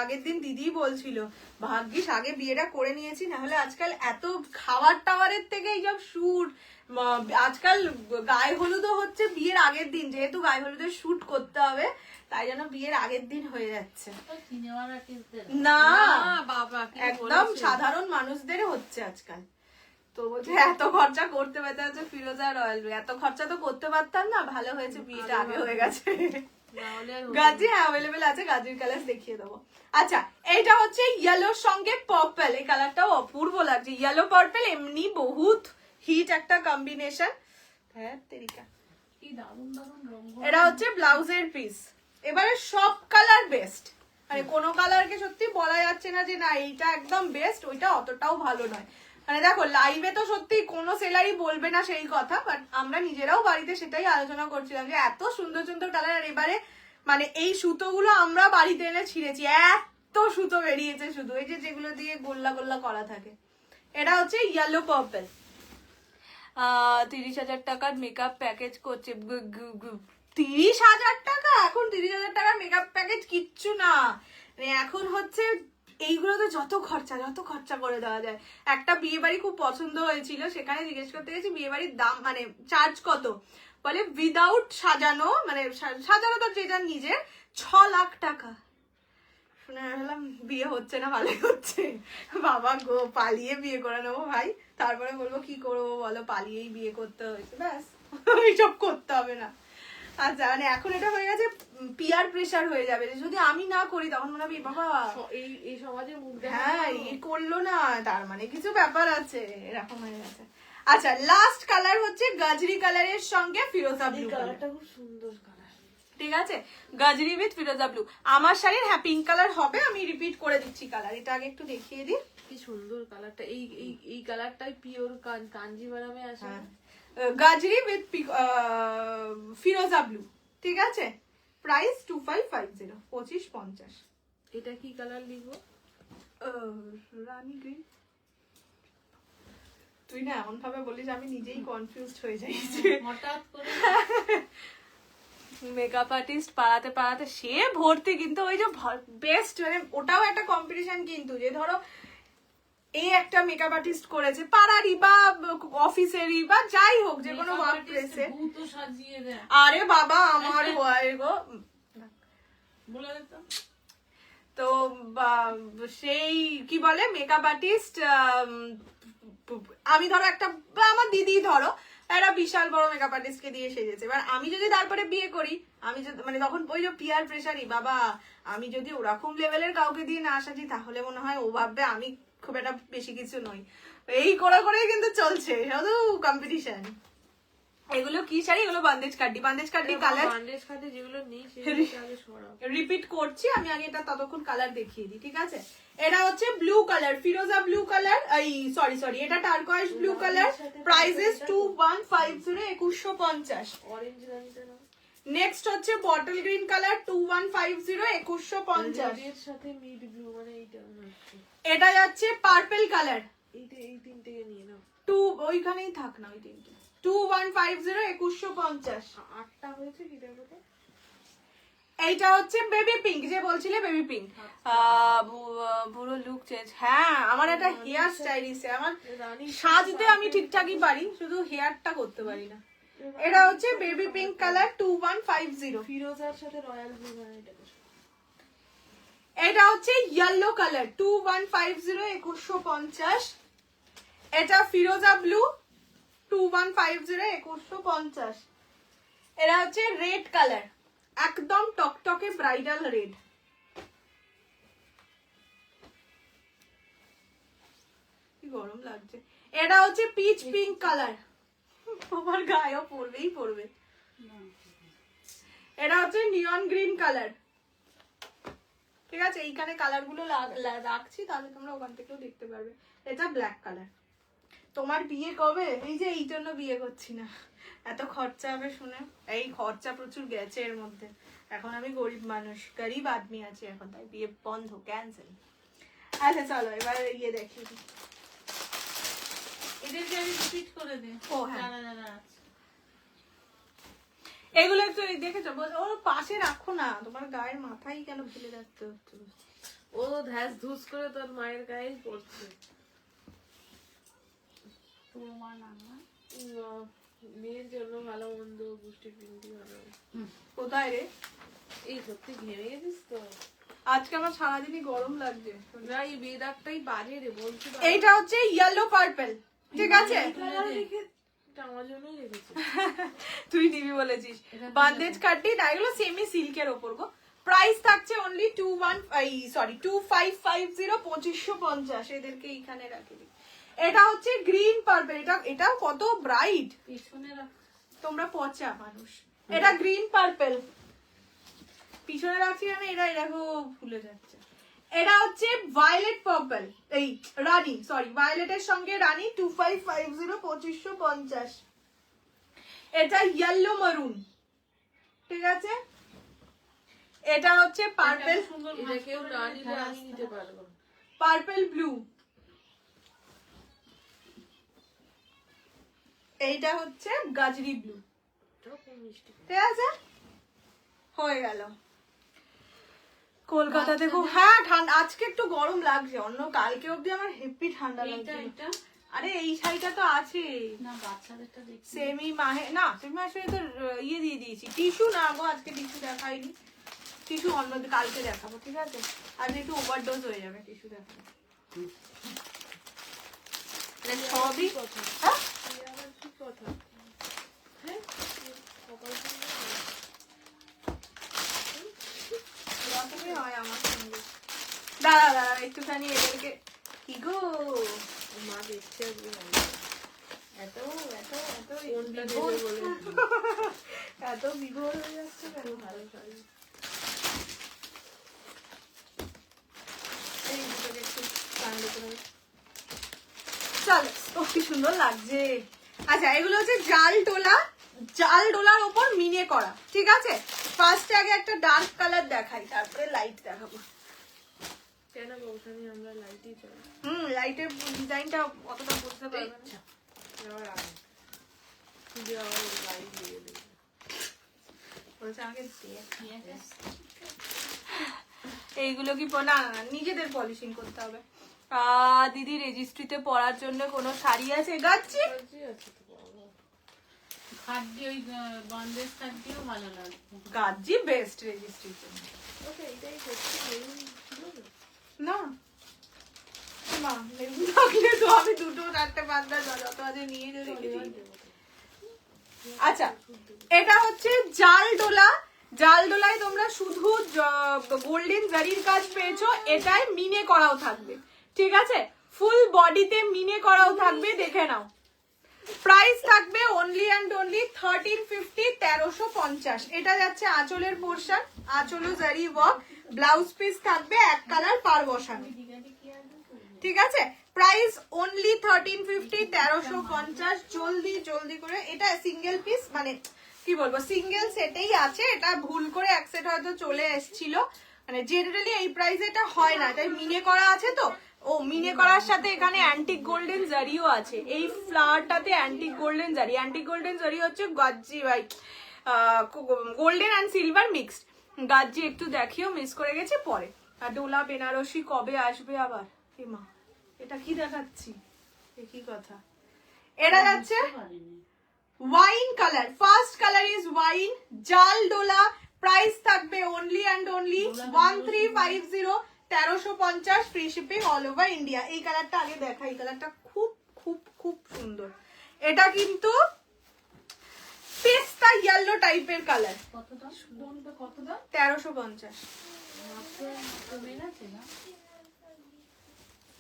আগের দিন দিদি বলছিল ভাগ্যিস আগে বিয়েটা করে নিয়েছি, না হলে আজকাল এত খাবার টাওয়ারের থেকে এইসব শুট। আজকাল গায়ে হলুদও হচ্ছে বিয়ের আগের দিন, যেহেতু গায়ে হলুদের শুট করতে হবে তাই জন্য বিয়ের আগের দিন হয়ে যাচ্ছে। না বাবা, একদম সাধারণ মানুষদের হচ্ছে আজকাল। তো বলছে এত খরচা করতে পারতে হচ্ছে ফিরোজা রয়্যাল, এত খরচা তো করতে পারতাম না, ভালো হয়েছে বিয়েটা আগে হয়ে গেছে। গাজি অ্যাভেলেবেল আছে, গাজির কালার দেখিয়ে দেবো। আচ্ছা, এইটা হচ্ছে ইয়েলোর সঙ্গে পার্পল, এই কালারটাও অপূর্ব লাগছে। ইয়েলো পার্পল এমনি বহুত হিট একটা কম্বিনেশন। হ্যাঁ তেরিকা, কি দারুণ দারুণ রঙ। এটা হচ্ছে ব্লাউজের পিস। এবারে সব কালার বেস্ট, মানে কোনো কালারকে সত্যি বলা যাচ্ছে না যে না এইটা একদম বেস্ট, ওইটা অতটাও ভালো নয়। মানে দেখো লাইভে তো সত্যি কোনো সেলারই বলবে না সেই কথা, বাট আমরা নিজেরাও বাড়িতে সেটাই আলোচনা করছিলাম যে এত সুন্দর সুন্দর কালার। আর এবারে মানে এই সুতোগুলো আমরা বাড়িতে এনে ছিঁড়েছি, এত সুতো বেরিয়েছে শুধু, এই যে যেগুলো দিয়ে গোল্লা গোল্লা করা থাকে। এটা হচ্ছে ইয়েলো পার্পল, 30,000 টাকার মেকআপ প্যাকেজ করছে। 30,000 টাকা? এখন 30,000 টাকার মেকআপ প্যাকেজ কিচ্ছু না, মানে এখন হচ্ছে এইগুলোতে যত খরচা করে দেওয়া যায়। একটা বিয়ে বাড়ি খুব পছন্দ হয়েছিল, সেখানে জিজ্ঞেস করতে গেছি বিয়ে বাড়ির দাম মানে চার্জ কত, বলে উইদাউট সাজানো, মানে সাজানো তো যে যার নিজের 6 লাখ টাকা। শুনে ভাবলাম বিয়ে হচ্ছে না ভালোই হচ্ছে, বাবা গো পালিয়ে বিয়ে করে নেবো ভাই, তারপরে বলবো কি করবো বলো, পালিয়েই বিয়ে করতে হয়েছে, ব্যাস এইসব করতে হবে না। আচ্ছা, মানে এখন এটা হয়ে গেছে পিয়ার প্রেসার হয়ে যাবে, যদি আমি না করি তখন মনে হবে বাবা এই সমাজে মুখ হ্যাঁ করলো না, তার মানে কিছু ব্যাপার আছে, এরকম হয়ে গেছে। আচ্ছা, লাস্ট কালার হচ্ছে গাজরি কালারের সঙ্গে ফিরোজা ব্লু। কালারটা খুব সুন্দর কালার। ঠিক আছে, গাজরি উইথ ফিরোজা ব্লু। আমার শাড়ির হ্যাঁ পিঙ্ক কালার হবে, আমি রিপিট করে দিচ্ছি কালার। এটা আগে একটু দেখিয়ে দিই। কি সুন্দর কালারটা, এই কালারটাই পিওর কাঞ্জিভারামে আসে। হ্যাঁ, গাজরি উইথ ফিরোজা ব্লু। ঠিক আছে, প্রাইস 2550, 2550। এটা কি কালার লিখবো? রানী গ্রিন। তুই না এমন ভাবে বলিস আমি নিজেই কনফিউজড হয়ে যাই। হঠাৎ করে মেকআপ আর্টিস্ট পাড়াতে পাড়াতে সে ভর্তি, কিন্তু ওই যে বেস্ট মানে ওটাও একটা কম্পিটিশন, কিন্তু যে ধরো এই একটা মেকআপ আর্টিস্ট করেছে পাড়ারই বা অফিসেরই বা যাই হোক যে কোনো ওয়ার্ক প্লেসে, ভূত সাজিয়ে দেয়। আরে বাবা আমার গো বলে দিতাম তো সেই কি বলে মেকআপ আর্টিস্ট, আমি ধরো একটা আমার দিদি ধরো একটা বিশাল বড় মেকআপ আর্টিস্টকে দিয়ে সেজেছে, এবার আমি যদি তারপরে বিয়ে করি, আমি যদি মানে তখন ওই যে পিয়ার প্রেশারই বাবা, আমি যদি ওরকম লেভেলের কাউকে দিয়ে না সাজি তাহলে মনে হয় ও ভাববে আমি খুব একটা বেশি কিছু নই। এই করে করেই কিন্তু চলছে শুধু কম্পিটিশন। এগুলো কি শাড়ি? এগুলো বান্দেজ কাড্ডি কালার বান্ডেজ খাতে যেগুলো নেই সেগুলো আগে সরাও। রিপিট করছি আমি, আগে এটা ততক্ষণ কালার দেখিয়ে দিই। ঠিক আছে, এটা হচ্ছে ব্লু কালার, ফিরোজা ব্লু কালার, এই সরি এটা turquoise blue colour, price is 2150, 2150। Orange রানীটা না, নেক্সট হচ্ছে বটল গ্রিন কালার, 2150, 2150। এর সাথে মিড ব্লু মানে এইটা হচ্ছে। এটা যাচ্ছে পার্পল কালার, এই তিনটেকে নিয়ে নাও। ওইখানেই থাক না ওই তিনটে, 2150, 2150। আটটা হয়েছে কি দেখো তো। এইটা হচ্ছে বেবি পিঙ্ক, যে বলছিলে বেবি পিঙ্ক, পুরো লুক চেঞ্জ। হ্যাঁ আমার একটা হেয়ার স্টাইলিস্ট, আমার সাজতে আমি ঠিকঠাকই পারি, শুধু হেয়ারটা করতে পারি না। এটা হচ্ছে বেবি পিঙ্ক কালার, 2150। ফিরোজার সাথে রয়্যাল ব্লু মানে এটা। এটা হচ্ছে ইয়েলো কালার, 2150, 2150। এটা ফিরোজা ব্লু, 2150, 2150। এটা হচ্ছে রেড কালার, একদম টকটকে ব্রাইডাল রেড। কি গরম লাগছে। এটা হচ্ছে পিচ পিঙ্ক কালার, তোমার গায়েও পড়বে। এটা হচ্ছে নিয়ন গ্রিন কালার। ঠিক আছে, এইখানে কালার গুলো রাখছি, তাহলে তোমরা ওখান থেকেও দেখতে পারবে। এটা ব্ল্যাক কালার। তোমার বিয়ে কবে? এই যে এই জন্য বিয়ে করছি না, এত খরচা হবে শুনে। এই খরচা প্রচুর গেছে এর মধ্যে, এখন আমি গরিব মানুষ, গরিব আদমি আছে এখন, তাই বিয়ে বন্ধ, ক্যান্সেল। আচ্ছা চলো এবার ইয়ে দেখি। এদেরকে আমি রিপিট করে দিই। ও হ্যাঁ, যারা আছে এগুলো একটু দেখেছো, ওর পাশে রাখো না, তোমার গায়ের মাথায় কেন ফেলে রাখতে হচ্ছে? ও ধ্যাস ধুস করে তোর মায়ের গায়ে পড়ছে। তোমার নাম না? মেয়ের জন্য ভালো মন্দ গুষ্টি পিন্ডি ভালো। কোথায় রে? এই সত্যি ঘেমে গেছিস তো? আজকে আমার সারাদিনই গরম লাগছে। না এই বেদারটাই বাজে রে, বলছি। এইটা হচ্ছে ইয়েলো পার্পল, ঠিক আছে? আমার জন্যই রেখেছি। তুই টিভি বলেছিস। বান্দেজ কাটি না, এগুলো সেমি সিল্কের ওপর গো। প্রাইস থাকছে অনলি 2550, 2550। এদেরকে এইখানে রাখি দিই। এটা হচ্ছে গ্রিন পার্পল, এটা কত ব্রাইট, পিছনে রাখ। তোমরা পচা মানুষ। এটা গ্রিন পার্পল, পিছনে রাখছি আমি, এটা এরকম ফুলে যাচ্ছে। এটা হচ্ছে ভায়োলেট পার্পল, এই রানী, ভায়োলেটের সঙ্গে রানী, 2550, 2550। এটা ইয়েলো মারুন, ঠিক আছে? এটা হচ্ছে পার্পল, এটা কেউ না নিলে আমি নিতে পারবো। Purple blue. এইটা হচ্ছে গাজরি ব্লু, ঠিক আছে? হয়ে গেল। কলকাতাতে খুব হ্যাঁ ঠান্ডা, আজকে একটু গরম লাগছে, অন্য কালকে অব্দি আমার হেভি ঠান্ডা লাগছে। আরে এই শাড়িটা তো আছে না, বাচ্চাদেরটা দেখছি। সেমি মাহে না, সেমি মাসে তো ইয়ে দিয়ে দিয়েছি, টিস্যু না গো, আজকে টিস্যু দেখাইনি, টিস্যু অন্য কালকে দেখাবো, ঠিক আছে? আজকে একটু ওভারডোজ হয়ে যাবে টিস্যু দেখাবো। সবই কথা হ্যাঁ কি কথা? হ্যাঁ এরকমই হয় আমার সঙ্গে। দাঁড়া একটুখানি এদেরকে, কি গো মা দেখছে এত এত এত কোনটা বিভোর। দেবে বলে এত বিভোর হয়ে যাচ্ছে কেন? ভালো শাড়ি। এই দুটোকে একটু টানলে করে দাও। চলো, ও কি সুন্দর লাগছে। আচ্ছা, এগুলো হচ্ছে জাল ডোলার ওপর মিনে করা, ঠিক আছে? ফার্স্টে আগে একটা ডার্ক কালার দেখাই, তারপরে লাইট দেখাবো। কেন ওখানে আমরা লাইটই চাই লাইটের ডিজাইনটা অতটা বুঝতে পারবে না। যাওয়ার আগে খুঁজে আবার লাইট দিয়ে দেবে বলছে আমাকে দিয়ে। ঠিক আছে? এইগুলো কি না না, নিজেদের পলিশিং করতে হবে। দিদি রেজিস্ট্রিতে পরার জন্য কোনো শাড়ি আছে গাচ্ছি? আছে তো বাবা। খাদ্য ওই বন্দেজ খাদ্যও ভালো লাগবে। গাজ্জি বেস্ট রেজিস্ট্রির জন্য। ওকে এটাই করছি মেরুন ছিল না না মা, মেরুন থাকলে তো আমি দুটো চারটে পাঁচটা যত আছে নিয়ে যদি আচ্ছা, এটা হচ্ছে জাল ডোলায় তোমরা শুধু গোল্ডেন জারির কাজ পেয়েছো, এটাই মিনে করাও থাকবে, ঠিক আছে? ফুল বডিতে মিনে করাও থাকবে, দেখে নাও। প্রাইস থাকবে অনলি অ্যান্ড অনলি 1350, 1350। এটা যাচ্ছে আঁচলের পোর্শন, আঁচলও জারি ওয়ার্ক, ব্লাউজ পিস থাকবে এক কালার পার বসানো, ঠিক আছে? Price only 1350, 1350। জলদি করে, এটা সিঙ্গেল পিস, মানে কি বলবো, সিঙ্গেল সেটেই আছে। এটা ভুল করে এক সেট হয়তো চলে এসেছিল, মানে জেনারেলি এই প্রাইসে এটা হয় না, তাই মিনে করা আছে তো। ও মিনে করার সাথে এখানে অ্যান্টিক গোল্ডেন জারিও আছে। এই ফ্লাওয়ারটাতে অ্যান্টিক গোল্ডেন জারি হচ্ছে গাজ্জি ভাই, গোল্ডেন অ্যান্ড সিলভার মিক্সড। গাজ্জি একটু দেখিও, মিস করে গেছে পরে। আর ডোলা বেনারসি কবে আসবে আবার? এ মা, এটা কি দেখাচ্ছি, এ কি কথা? এটা যাচ্ছে বুঝতে পারিনি। Wine colour, first colour is wine, জাল ডোলা। প্রাইস থাকবে only and only 1350, 1350, free shipping all over India. এই কালারটা আগে দেখা, এই কালারটা খুব খুব খুব সুন্দর। এটা কিন্তু পেস্তা ইয়েলো টাইপের কালার। কত দাম? কোনটা কত দাম? 1350। মাত্র কমে গেছে না?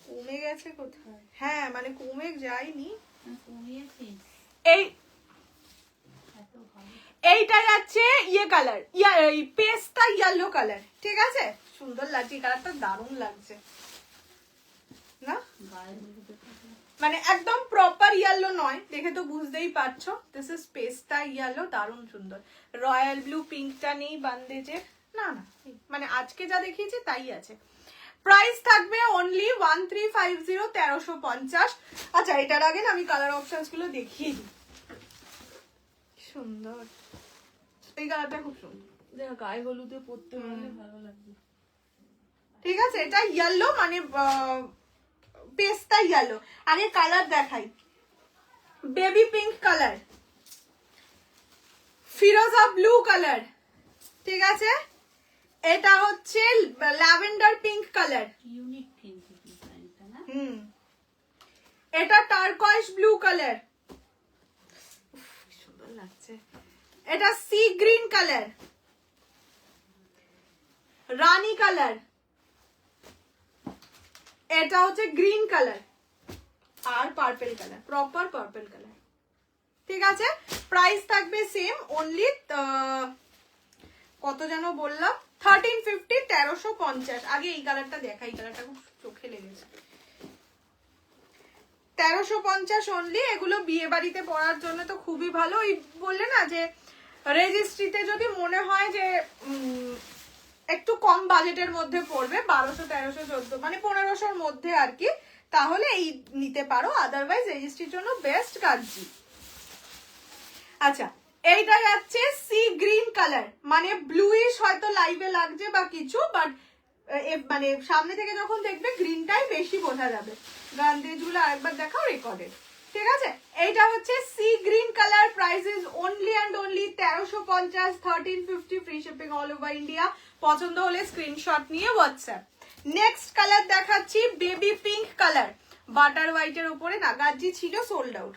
কমে গেছে কোথায়? হ্যাঁ, মানে কমে যায়নি। কমিয়েছিস? এই এত ভালো। এইটা যাচ্ছে ইয়ে কালার, পেস্তা ইয়েলো কালার, ঠিক আছে? সুন্দর লাগছে, কালারটা দারুণ লাগছে না? গায়ে হলুদ দেখো। মানে একদম প্রপার ইয়েলো নয়, দেখে তো বুঝতেই পারছো। দিস ইজ পেস্তা ইয়েলো, দারুণ সুন্দর। রয়্যাল ব্লু পিঙ্কটা নেই বান্দেজের, না না, মানে আজকে যা দেখিয়েছি তাই আছে। প্রাইস থাকবে অনলি 1350, 1350। আচ্ছা, এটার আগে না আমি কালার অপশনস গুলো দেখিয়ে দিই। সুন্দর, এই কালারটা খুব সুন্দর, দেখ গায়ে হলুদে পরতে পারলে ভালো লাগবে ঠিক আছে? এটা ইয়েলো, মানে পেস্তা ইয়েলো। আগে কালার দেখাই, বেবি পিঙ্ক কালার, ফিরোজা ব্লু কালার, ঠিক আছে? এটা হচ্ছে ল্যাভেন্ডার পিঙ্ক কালার, ইউনিক কিন্তু ডিজাইনটা না? এটা টার্কয়েস ব্লু কালার, সুন্দর লাগছে। এটা sea green colour, rani colour, এটা হচ্ছে গ্রিন কালার, আর purple colour, proper purple colour, ঠিক আছে? প্রাইস থাকবে সেম, অনলি কত যেন বললাম, 1350, 1350। আগে এই কালারটা দেখা, এই কালারটা খুব চোখে লেগেছে। 1350 অনলি। এগুলো বিয়ে বাড়িতে পরার জন্য তো খুবই ভালো। ওই বললে না যে রেজিস্ট্রিতে যদি মনে হয় যে একটু কম বাজেটের মধ্যে পড়বে, 1200, 1300, 14, মানে 1500-র মধ্যে আর কি, তাহলে এই নিতে পারো। আদারওয়াইজ রেজিস্ট্রির জন্য বেস্ট গাজ্জি। আচ্ছা, এইটা যাচ্ছে সি গ্রিন কালার, মানে ব্লুইশ হয়তো লাইভে লাগছে বা কিছু, বাট মানে সামনে থেকে যখন দেখবে গ্রিনটাই বেশি বোঝা যাবে। গান্ধীজগুলো আরেকবার দেখাও, রেকর্ডেড, ঠিক আছে? এইটা হচ্ছে C green colour. Price is only and only 1350, 1350, free shipping all over India. পছন্দ হলে স্ক্রিনশট নিয়ে হোয়াটসঅ্যাপ। নেক্সট কালার দেখাচ্ছি বেবি পিঙ্ক কালার, বাটার হোয়াইটের উপরে না, গাজ্জি ছিল, সোল্ড আউট।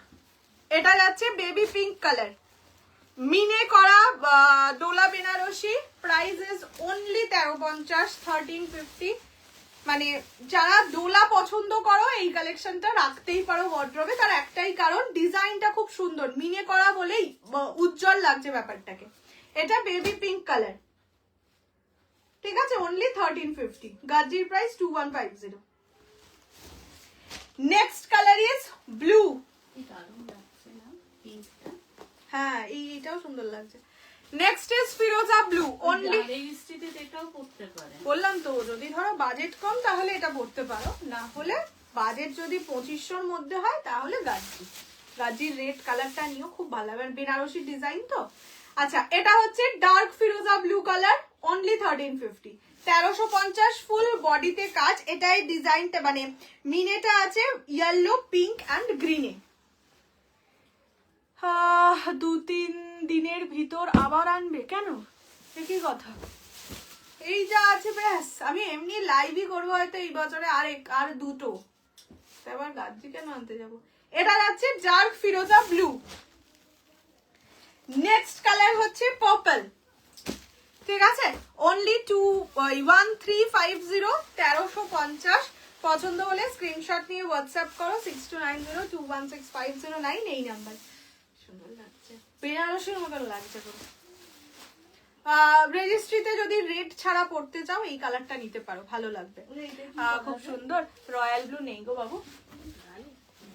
এটা যাচ্ছে বেবি পিঙ্ক কালার, মিনে করা Dola Banarasi. Price is only 1350, 1350, মানে যারা ডোলা পছন্দ করো এই কালেকশনটা রাখতেই পারো ওয়ার্ড্রবে, তার একটাই কারণ ডিজাইনটা খুব সুন্দর, মিনে করা বলেই উজ্জ্বল লাগছে ব্যাপারটাকে। এটা বেবি পিঙ্ক কালার, ঠিক আছে, অনলি 1350, গাজির price 2150। Next colour is blue. কি দারুণ লাগছে না পিঙ্কটা। হ্যাঁ এইটাও সুন্দর লাগছে। নেক্সট ইজ ফিরোজা ব্লু, অনলি এই বৃষ্টিতে এটাও পড়তে পারে। বললাম তো যদি ধরো বাজেট কম তাহলে এটা পড়তে পারো, না হলে বাজেট যদি 2500-র মধ্যে হয় তাহলে গাজির রেড কালারটা নিও, খুব ভালো হবে, বেনারসি ডিজাইন তো। আচ্ছা এটা হচ্ছে ডার্ক ফিরোজা ব্লু কালার, অনলি 1350, 1350 ফুল বডিতে কাজ। এটাই ডিজাইনটা মানে মিনেটা আছে ইয়েলো, পিঙ্ক অ্যান্ড গ্রিনে। 2-3 দিনের ভিতর আবার আনবে কেন, একই কথা, এই যা আছে ব্যাস। আমি এমনি লাইভই করবো হয়তো এই বছরে আর দুটো, এবার গাজি কেন আনতে যাবো। এটা যাচ্ছে ডার্ক ফিরোজা ব্লু। নেক্সট কালার হচ্ছে পার্পল, ঠিক আছে, অনলি 1350, 1350। পছন্দ হলে স্ক্রিনশট নিয়ে হোয়াটসঅ্যাপ করো 6290216509, এই নাম্বার। সুন্দর লাগছে, বেনারসির মতন লাগছে পুরো। রেজিস্ট্রিতে যদি রেড ছাড়া পড়তে চাও এই কালারটা নিতে পারো, ভালো লাগবে, খুব সুন্দর। রয়্যাল ব্লু নেই গো বাবু,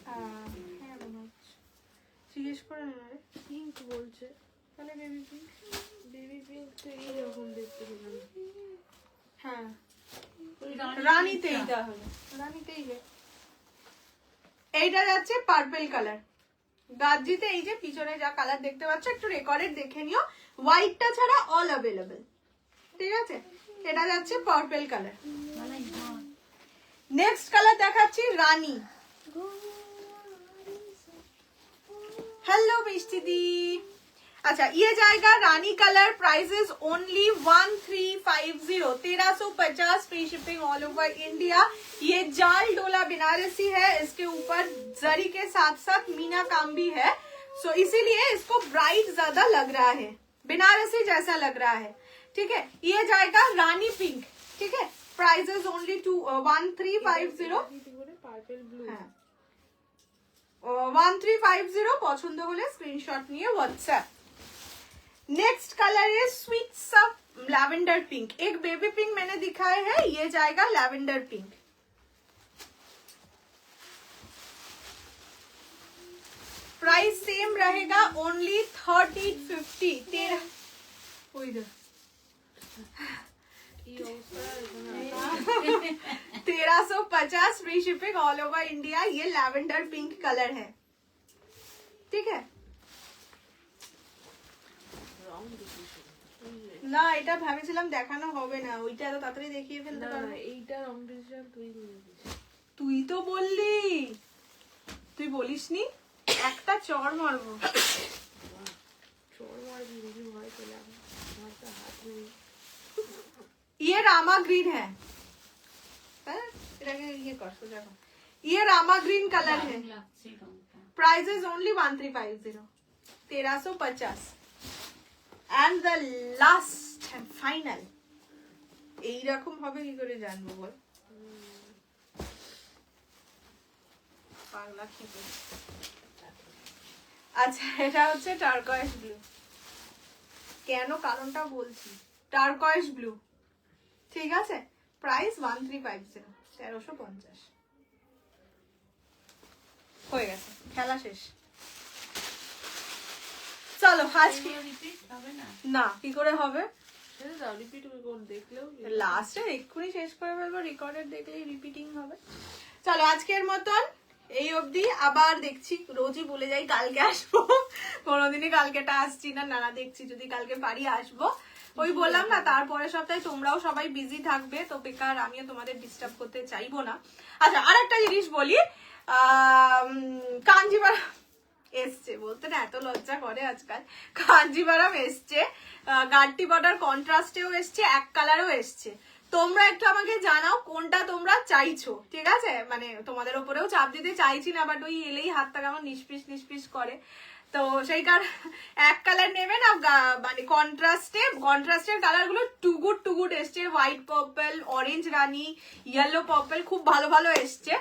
হ্যাঁ মনে হচ্ছে, জিজ্ঞেস করে না রে। পিঙ্ক বলছে, তাহলে বেবি পিঙ্ক। বেবি পিঙ্ক তো এইরকম দেখতে পেলাম। হ্যাঁ ওই রানীতেই তাহলে, রানীতেই রে। এইটা যাচ্ছে পার্পল কালার, গাজিতে এই যে পিছনে যা কালার দেখতে পাচ্ছ একটু রেকর্ডেড দেখে নিও, হোয়াইটটা ছাড়া অল অ্যাভেলেবল, ঠিক আছে। এটা যাচ্ছে পার্পল কালার। নেক্সট কালার দেখাচ্ছি রানী। हेलो मिष्टी दी। अच्छा ये जाएगा rani colour, prices only 1350, 1350 free shipping all over India. ये जाल डोला बनारसी है, इसके ऊपर जरी के साथ साथ मीना काम भी है, सो इसीलिए इसको ब्राइट ज्यादा लग रहा है, बनारसी जैसा लग रहा है, ठीक है। ये जाएगा रानी पिंक, ठीक है, प्राइसेस ओनली 1350। Purple blue. হ্যাঁ 1350, পছন্দ হলে স্ক্রিনশট নিয়ে व्हाट्सएप। नेक्स्ट कलर है स्वीट सा लैवेंडर पिंक, एक बेबी पिंक मैंने दिखाया है, ये जाएगा लैवेंडर पिंक। प्राइस सेम रहेगा, only 1350। 1350 free shipping all over India. ये लैवेंडर पिंक कलर है, ठीक है না। এটা ভাবেছিলাম দেখানো হবে না, ওইটা এত তাড়াতাড়ি দেখিয়ে ফেলতে পারবে। এইটা রং ডিসিশন তুই নিয়েছিস। তুই তো বললি, তুই বলিসনি একটা চড় মারবো। চোর মারবি যদি ভয় পেলাম, আমার তো হাত নেই। ये रामा ग्रीन है, ये रामा ग्रीन कलर है, লাগছে রংটা। Price is only 1350, 1350। And the last and final, এইরকম হবে কি করে জানবো বল, পাগলা খেতে। আচ্ছা এটা হচ্ছে টার্কয়েস ব্লু, কেন কারণটা বলছি, টার্কয়েস ব্লু, ঠিক আছে, প্রাইস 1350, 1350 হয়ে গেছে, খেলা শেষ। চলো আজকে রিপিট হবে না। না কি করে হবে, সেটা দাও রিপিট করে দেখলেও লাস্টে এক্ষুনি শেষ করে ফেলবো, রেকর্ডেড দেখলেই রিপিটিং হবে। চলো আজকের মতন এই অবধি, আবার দেখছি, রোজই বলে যাই কালকে আসবো, কোনোদিনই কালকেটা আসছি না, নানা দেখছি যদি কালকে পারি আসবো। ওই বললাম না তারপরের সপ্তাহে তোমরাও সবাই বিজি থাকবে, তো বেকার আমিও তোমাদের ডিস্টার্ব করতে চাইবো না। আচ্ছা আর একটা জিনিস বলি, কাঞ্জিভারাম এসছে, বলতে না এত লজ্জা করে আজকাল, কাঞ্জিভারাম এসছে, গাড্ডি বর্ডার কন্ট্রাস্টেও এসছে, এক কালারও এসছে। তোমরা একটু আমাকে জানাও কোনটা তোমরা চাইছো, ঠিক আছে, মানে তোমাদের উপরেও চাপ দিতে চাইছি না, বাট ওই এলেই হাতটা কেমন নিষ্পিস নিষ্পিস করে, তো সেই এক কালার নেবে না, মানে কন্ট্রাস্টের কালার গুলো টু গুড এসছে, হোয়াইট পার্পল, অরেঞ্জ রানী, ইয়েলো পার্পল, খুব ভালো ভালো এসছে।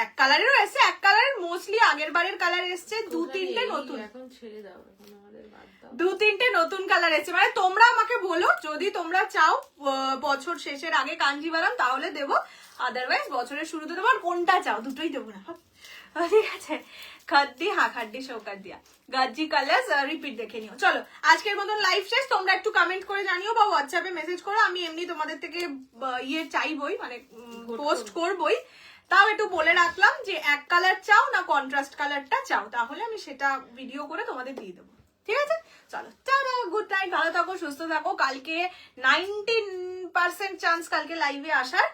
এক কালারেরও এসছে, এক কালারের মোস্টলি আগের বারের কালার এসছে, দু তিনটে নতুন, এখন ছেড়ে দাও, এখন আমাদের বাদ দাও। দু তিনটে নতুন কালার এসছে। মানে তোমরা আমাকে বলো যদি তোমরা চাও বছর শেষের আগে কাঞ্জিভারাম তাহলে দেবো, আদারওয়াইজ বছরের শুরুতে দেবো। আর কোনটা চাও দুটোই দেবো না, ঠিক আছে। খাদ্দি, হ্যাঁ খাদ্দি শৌকাত দিয়া, গাজ্জি কালার্স রিপিট দেখে নিও। চলো আজকের মতন লাইভ শেষ। তোমরা একটু কমেন্ট করে জানিও বা হোয়াটসঅ্যাপে মেসেজ করো, আমি এমনি তোমাদের থেকে চাইবই, মানে পোস্ট করবই। তাও একটু বলে রাখলাম যে এক কালার চাও না কন্ট্রাস্ট কালারটা চাও, তাহলে আমি সেটা ভিডিও করে তোমাদের দিয়ে দেবো, ঠিক আছে। চলো টাটা, গুড নাইট, ভালো থাকো, সুস্থ থাকো। কালকে 19% চান্স কালকে লাইভে আসার।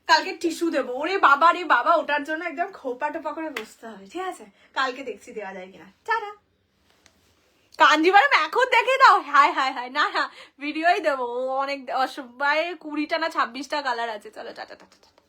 কালকে টিস্যু দেবো, ওরে বাবা রে বাবা, ওটার জন্য একদম খোপা টোপা করে বসতে হবে, ঠিক আছে। কালকে দেখছি দেওয়া যায় কিনা। টাটা। কাঞ্জিভারাম এখন দেখে দাও, হায় হায় হায়, না না ভিডিওই দেবো, অনেক 20টা না 26টা কালার আছে। চলো টাটা টাটা টাটা।